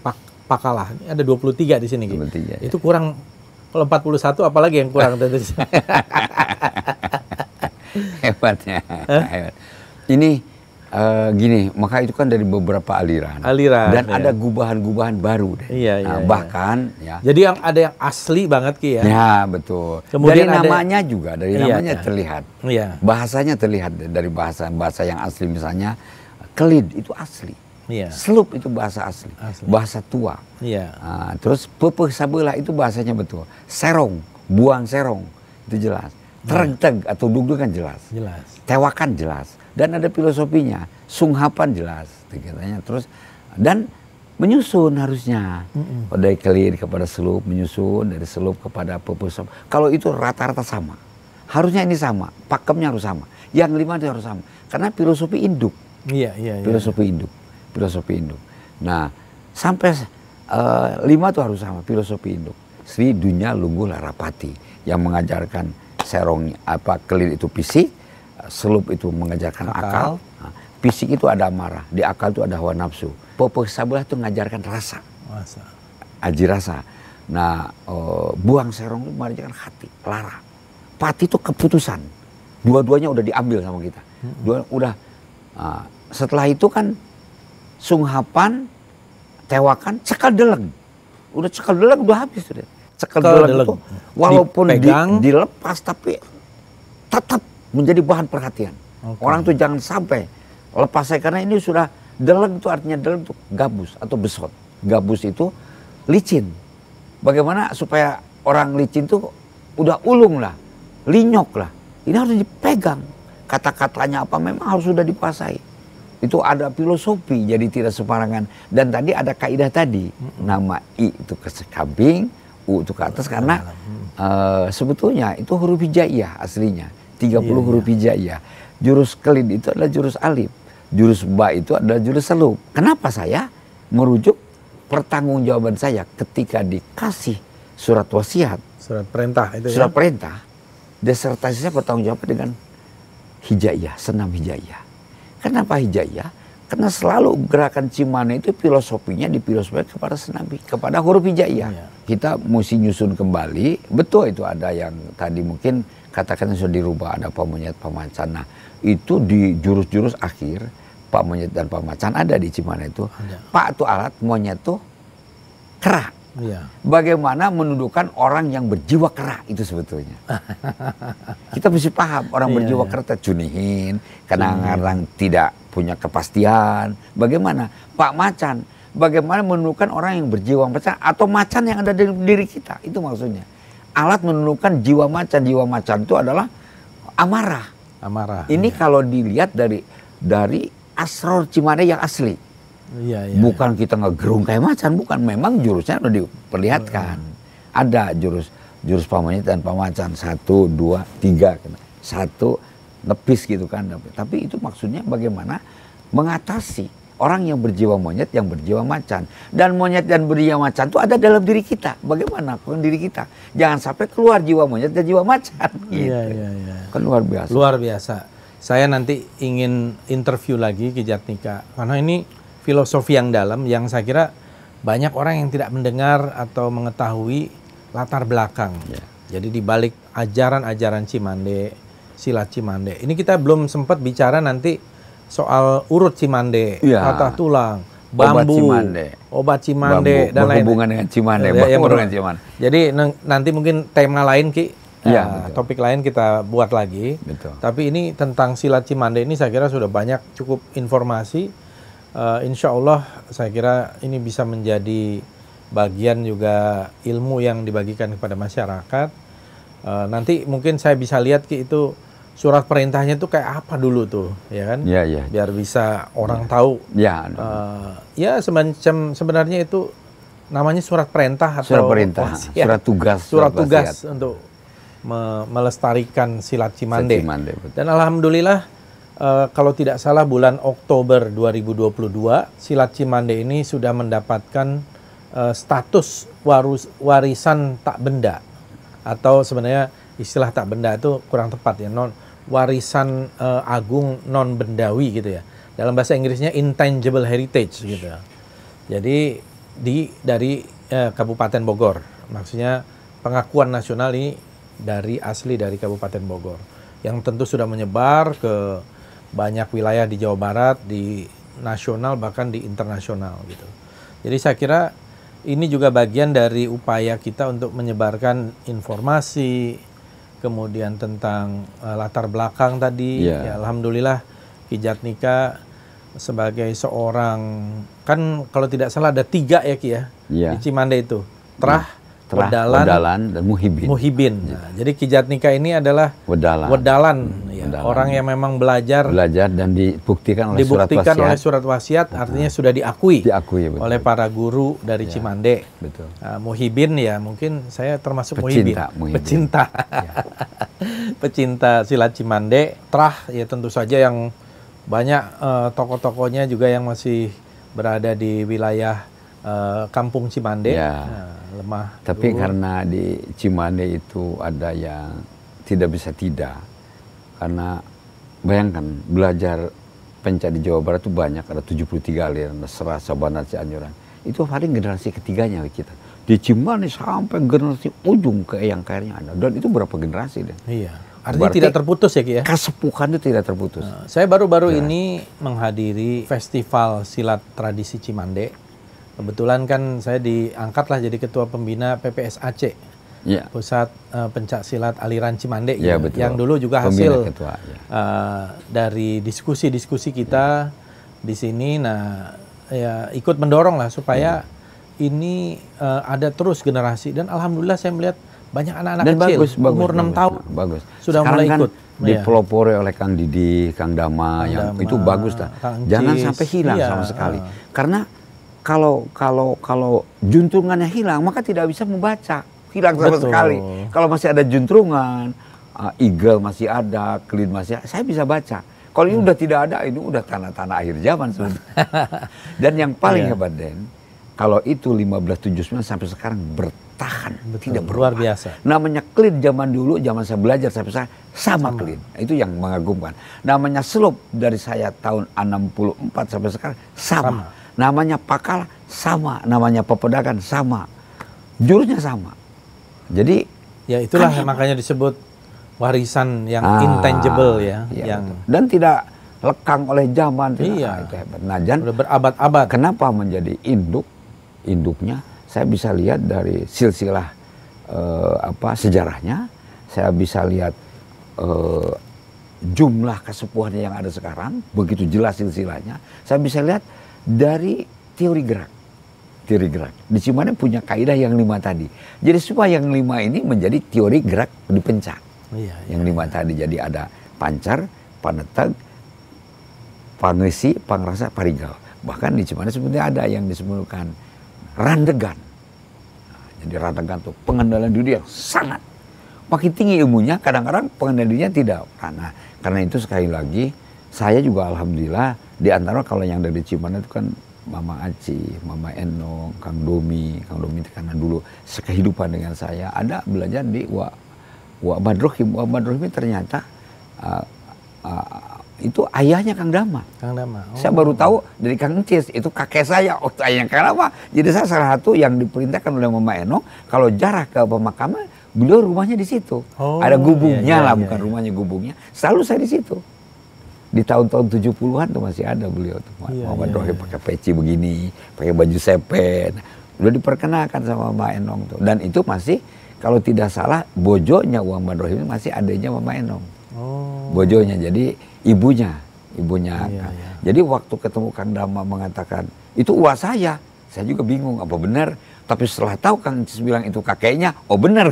pakalah. Ini ada 23 di sini. 23, itu kurang, kalau 41 apalagi yang kurang? Hebatnya. Hebat. Ini gini, maka itu kan dari beberapa aliran. Dan ada gubahan-gubahan baru. Bahkan ya. Jadi yang ada yang asli banget Ki ya. Ya, betul. Kemudian dari namanya juga, dari namanya terlihat. Bahasanya terlihat dari bahasa yang asli, misalnya kelid itu asli. Selup itu bahasa asli. Bahasa tua. Terus pepeh sabelah itu bahasanya betul. Serong, buang serong itu jelas. Terenteg atau dugdug kan jelas. Tewakan jelas. Dan ada filosofinya. Sunghapan jelas. Katanya. Terus dan menyusun harusnya. Dari kelid kepada selup menyusun, dari selup kepada pepeh sabelah. Kalau itu rata-rata sama. Harusnya ini sama. Pakemnya harus sama. Yang 5 itu harus sama. Karena filosofi induk. Filosofi induk. Filosofi induk. Nah, sampai 5 itu harus sama filosofi induk. Sri Dunya Lungguh Larapati yang mengajarkan serong kelid itu fisik, selup itu mengajarkan akal. Fisik itu ada amarah, di akal itu ada hawa nafsu. Pepeh sabelah itu mengajarkan rasa. Aji rasa. Nah, buang serong itu mengajarkan hati, lara. Pati itu keputusan. Dua-duanya udah diambil sama kita. Setelah itu kan sunghapan, tewakan, cekal deleng. Udah cekal deleng udah habis sudah. Cekal deleng itu walaupun dilepas tapi tetap menjadi bahan perhatian. Orang tuh jangan sampai lepas saya, karena ini sudah deleng itu artinya deleng itu gabus atau besot. Gabus itu licin. Bagaimana supaya orang licin tuh udah ulung lah, linyok lah. Ini harus dipegang. Kata-katanya apa memang harus sudah dikuasai. Itu ada filosofi, jadi tidak sembarangan. Dan tadi ada kaidah tadi, nama I itu ke samping, U itu ke atas, karena sebetulnya itu huruf hijaiyah aslinya, 30 huruf hijaiyah. Jurus kelid itu adalah jurus alif, jurus ba itu adalah jurus selup. Kenapa saya merujuk pertanggungjawaban saya ketika dikasih surat wasiat, surat perintah itu surat perintah, disertasinya pertanggungjawaban dengan hijaiyah, senam hijaiyah. Kenapa hijaiyah? Karena selalu gerakan Cimande itu filosofinya difilosofikan kepada senabi, kepada huruf hijaiyah. Kita mesti nyusun kembali, betul itu ada yang tadi mungkin katakan sudah dirubah, ada pamonyet, pamacan. Nah, itu di jurus-jurus akhir, pamonyet dan pamacan ada di Cimande itu. Pak itu alat, monyet itu kera. Bagaimana menundukkan orang yang berjiwa kera itu sebetulnya. Kita mesti paham orang berjiwa kera terjunihin, kadang-kadang tidak punya kepastian. Bagaimana Pak Macan, bagaimana menundukkan orang yang berjiwa macan atau macan yang ada di diri kita, itu maksudnya. Alat menundukkan jiwa macan itu adalah amarah. Ini kalau dilihat dari asror Cimande yang asli. Bukan kita ngegerung kayak macan, bukan. Memang jurusnya udah diperlihatkan. Ada jurus pamonyet dan pamacan 1, 2, 3, 1 nepis gitu kan. Tapi itu maksudnya bagaimana mengatasi Orang yang berjiwa monyet, yang berjiwa macan. Dan monyet dan berjiwa macan itu ada dalam diri kita. Bagaimana dengan diri kita? Jangan sampai keluar jiwa monyet dan jiwa macan. Gitu. Iya. Kan luar biasa. Luar biasa. Saya nanti ingin interview lagi Ki Jatnika. Karena ini filosofi yang dalam yang saya kira banyak orang yang tidak mendengar atau mengetahui latar belakang. Ya. Jadi di balik ajaran-ajaran Cimande, silat Cimande. Ini kita belum sempat bicara nanti soal urut Cimande, patah tulang, bambu, obat Cimande, dan lain. Berhubungan dengan Cimande, dengan Cimande. Jadi nanti mungkin tema lain Ki, topik lain kita buat lagi. Betul. Tapi ini tentang silat Cimande ini saya kira sudah banyak cukup informasi. Insya Allah saya kira ini bisa menjadi bagian juga ilmu yang dibagikan kepada masyarakat. Nanti mungkin saya bisa lihat Ki itu surat perintahnya itu kayak apa dulu tuh, ya kan? Iya. Biar bisa orang tahu. Ya. Ya semacam sebenarnya itu namanya surat perintah atau surat perintah, surat tugas. Surat tugas untuk melestarikan silat Cimande. Dan alhamdulillah kalau tidak salah bulan Oktober 2022 silat Cimande ini sudah mendapatkan status warisan tak benda, atau sebenarnya istilah tak benda itu kurang tepat ya, warisan agung non bendawi gitu ya. Dalam bahasa Inggrisnya intangible heritage gitu ya. Jadi dari Kabupaten Bogor, maksudnya pengakuan nasional ini asli dari Kabupaten Bogor, yang tentu sudah menyebar ke banyak wilayah di Jawa Barat, di nasional bahkan di internasional gitu. Jadi saya kira ini juga bagian dari upaya kita untuk menyebarkan informasi, kemudian tentang latar belakang tadi. Ya, alhamdulillah Ki Jatnika sebagai seorang, kan kalau tidak salah ada 3 ya Ki ya, di Cimande itu, Trah, Wedalan, dan Muhibin. Nah, jadi Ki Jatnika ini adalah Wedalan. Orang yang memang belajar dan dibuktikan oleh surat wasiat, artinya sudah diakui betul. oleh para guru dari Cimande. Betul. Muhibin ya, mungkin saya termasuk pecinta. Pecinta silat Cimande. Trah ya tentu saja yang banyak tokoh-tokohnya juga yang masih berada di wilayah kampung Cimande. Lemah. Tapi karena di Cimande itu ada yang tidak bisa tidak. Karena bayangkan belajar pencak di Jawa Barat itu banyak, ada 73 aliran, Serasa, Banat, Cianjuran. Itu paling generasi ketiganya kita. Di Cimande sampai generasi ujung ke Eyang Kayarnya ada. Dan itu berapa generasi deh? Iya. Artinya tidak terputus ya Ki ya? Kasepuhan itu tidak terputus. Saya baru-baru ini menghadiri festival silat tradisi Cimande. Kebetulan kan saya diangkatlah jadi ketua pembina PPS Aceh. Pusat Pencak Silat Aliran Cimande gitu, yang dulu juga hasil dari diskusi-diskusi kita di sini. Nah, ya ikut mendorong lah supaya ini ada terus generasi, dan alhamdulillah saya melihat banyak anak-anak kecil umur 6 tahun sudah mulai ikut. Dipelopori oleh Kang Didi, Kang Dama, yang itu bagus lah. Jangan sampai hilang sama sekali. Karena kalau juntrungannya hilang, maka tidak bisa membaca. Hilang sama sekali. Kalau masih ada juntrungan, eagle masih ada, klin masih ada, saya bisa baca. Kalau ini udah tidak ada, ini udah tanah-tanah akhir zaman sebenarnya. Dan yang paling hebat Den, kalau itu 1579 sampai sekarang bertahan, tidak berubah. Luar biasa. Namanya klin zaman dulu, zaman saya belajar sampai sekarang sama klin. Itu yang mengagumkan. Namanya slope dari saya tahun 64 sampai sekarang sama. Namanya pakal sama, namanya pepedakan sama, jurusnya sama. Jadi ya itulah makanya disebut warisan yang intangible ya, yang dan tidak lekang oleh zaman. Itu hebat. Nah, dan udah berabad-abad. Kenapa menjadi induknya? Saya bisa lihat dari silsilah sejarahnya. Saya bisa lihat jumlah kesepuhannya yang ada sekarang, begitu jelas silsilahnya. Saya bisa lihat dari teori gerak. Di Cimande punya kaidah yang 5 tadi. Jadi supaya yang 5 ini menjadi teori gerak di pencak. Yang 5 tadi, jadi ada pancar, panetag, pangesi, pangrasa, parigal. Bahkan di Cimande sebenarnya ada yang disebutkan randegan. Jadi randegan itu pengendalian diri yang sangat. Makin tinggi ilmunya, kadang-kadang pengendalian dirinya tidak. Karena itu sekali lagi saya juga alhamdulillah di antara kalau yang dari Cimande itu kan Mama Aci, Mama Enong, Kang Domi itu karena dulu sekehidupan dengan saya ada belajar di Wak Badrohim. Wak Badrohim ternyata itu ayahnya Kang Dama. Kang Dama. Saya baru tahu dari Kang Encis, itu kakek saya. Oh, ayahnya Kang Dama. Jadi saya salah satu yang diperintahkan oleh Mama Enong, kalau jarah ke pemakaman, beliau rumahnya di situ. Ada gubungnya lah, bukan rumahnya, gubungnya. Selalu saya di situ. Di tahun-tahun 70-an tuh masih ada beliau tuh. Mama Dohim pakai peci begini, pakai baju sepet. Udah diperkenalkan sama Mama Enong tuh. Dan itu masih, kalau tidak salah, bojonya Mama Dohim masih adanya Mama Enong. Bojonya, jadi ibunya. Jadi waktu ketemu Kang Dama mengatakan, itu uang saya juga bingung, apa benar? Tapi setelah tahu Kang Encis bilang itu kakeknya, oh benar.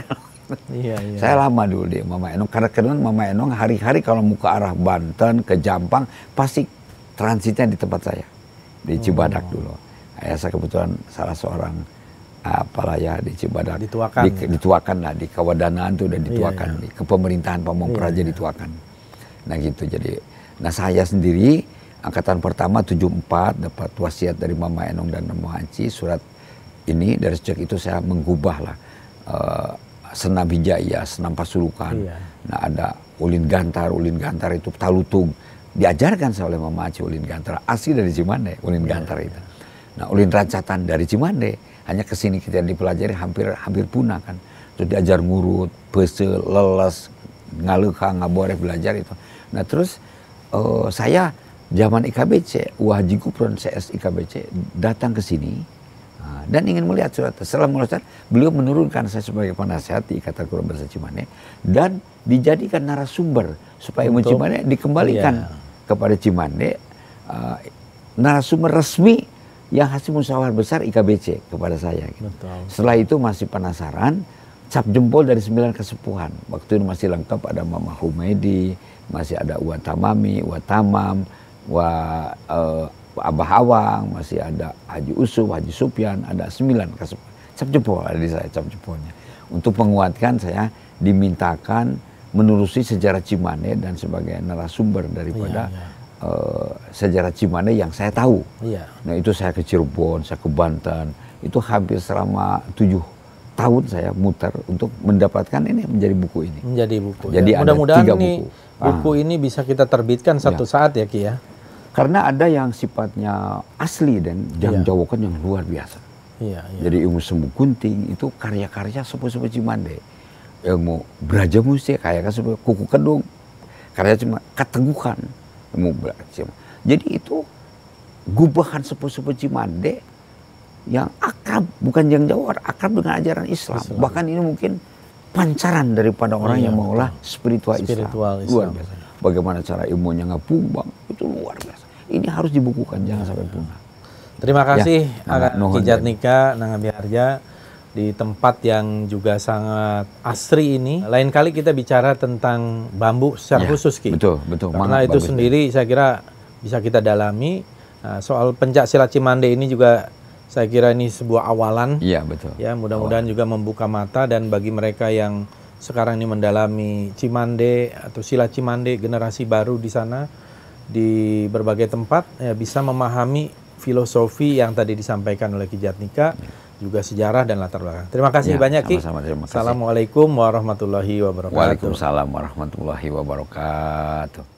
Saya lama dulu di Mama Enong, karena kedua Mama Enong hari-hari kalau mau ke arah Banten, ke Jampang, pasti transitnya di tempat saya, di Cibadak dulu. Ayah saya kebetulan salah seorang apalah ya di Cibadak, dituakan lah, di Kawadanaan tuh udah dituakan, di kepemerintahan Pamong Praja dituakan. Nah gitu, jadi, nah saya sendiri angkatan pertama 74 dapat wasiat dari Mama Enong dan Mama Aci, surat ini dari sejak itu saya menggubah lah senam hijaya, senam pasulukan. Nah ada ulin gantar itu talutung, diajarkan saya oleh Mama Aci ulin gantar, asli dari Cimande ulin gantar itu. Nah ulin rancatan dari Cimande, hanya kesini kita dipelajari hampir punah kan. Terus diajar ngurut, pesel, leles, ngaleuka, ngaboreh, belajar itu. Nah terus saya zaman IKBC, Haji Gupron CS IKBC datang ke sini dan ingin melihat surat. Setelah melihat, beliau menurunkan saya sebagai penasehat di Ikatan Guru Bahasa Cimande dan dijadikan narasumber supaya ilmu Cimande dikembalikan kepada Cimande, narasumber resmi yang hasil musyawarah besar IKBC kepada saya. Gitu. Setelah itu masih penasaran, cap jempol dari 9 kesepuhan. Waktu itu masih lengkap, ada Mama Humaydi, masih ada Uwa Tamami, Uwa Tamam, Abah Awang, masih ada Haji Usuf, Haji Supyan, ada 9 kesepuhan. Cap jempol ada di saya, cap jempolnya. Untuk menguatkan saya dimintakan menelusuri sejarah Cimande dan sebagai narasumber daripada sejarah Cimande yang saya tahu. Nah itu saya ke Cirebon, saya ke Banten, itu hampir selama 7 tahun saya muter untuk mendapatkan ini menjadi buku ini. Menjadi buku. Jadi mudah-mudahan ini buku ini bisa kita terbitkan satu saat ya Ki ya. Karena ada yang sifatnya asli dan yang jawakan yang luar biasa. Jadi ilmu Semu Gunting itu karya-karya sepuh-sepuh Cimande. Ilmu Braja Musti kayak kan Kuku Kedung, karya cuma keteguhan. Jadi itu gubahan sepuh-sepuh Cimande yang akrab, bukan yang jauh, akrab dengan ajaran Islam. Bahkan ini mungkin pancaran daripada orang yang mengolah spiritual Islam. Luar biasa. Bagaimana cara ilmunya ngapumbang, itu luar biasa. Ini harus dibukukan, jangan sampai punah. Terima kasih Ki Jatnika Nangami Harja di tempat yang juga sangat asri ini. Lain kali kita bicara tentang bambu secara khusus Ki. Betul. Karena itu sendiri saya kira bisa kita dalami. Nah, soal pencak silat Cimande ini juga saya kira ini sebuah awalan. Iya, betul. Ya, mudah-mudahan juga membuka mata, dan bagi mereka yang sekarang ini mendalami Cimande atau silat Cimande generasi baru di sana di berbagai tempat ya, bisa memahami filosofi yang tadi disampaikan oleh Ki Jatnika, juga sejarah dan latar belakang. Terima kasih banyak Ki. Assalamualaikum warahmatullahi wabarakatuh. Waalaikumsalam warahmatullahi wabarakatuh.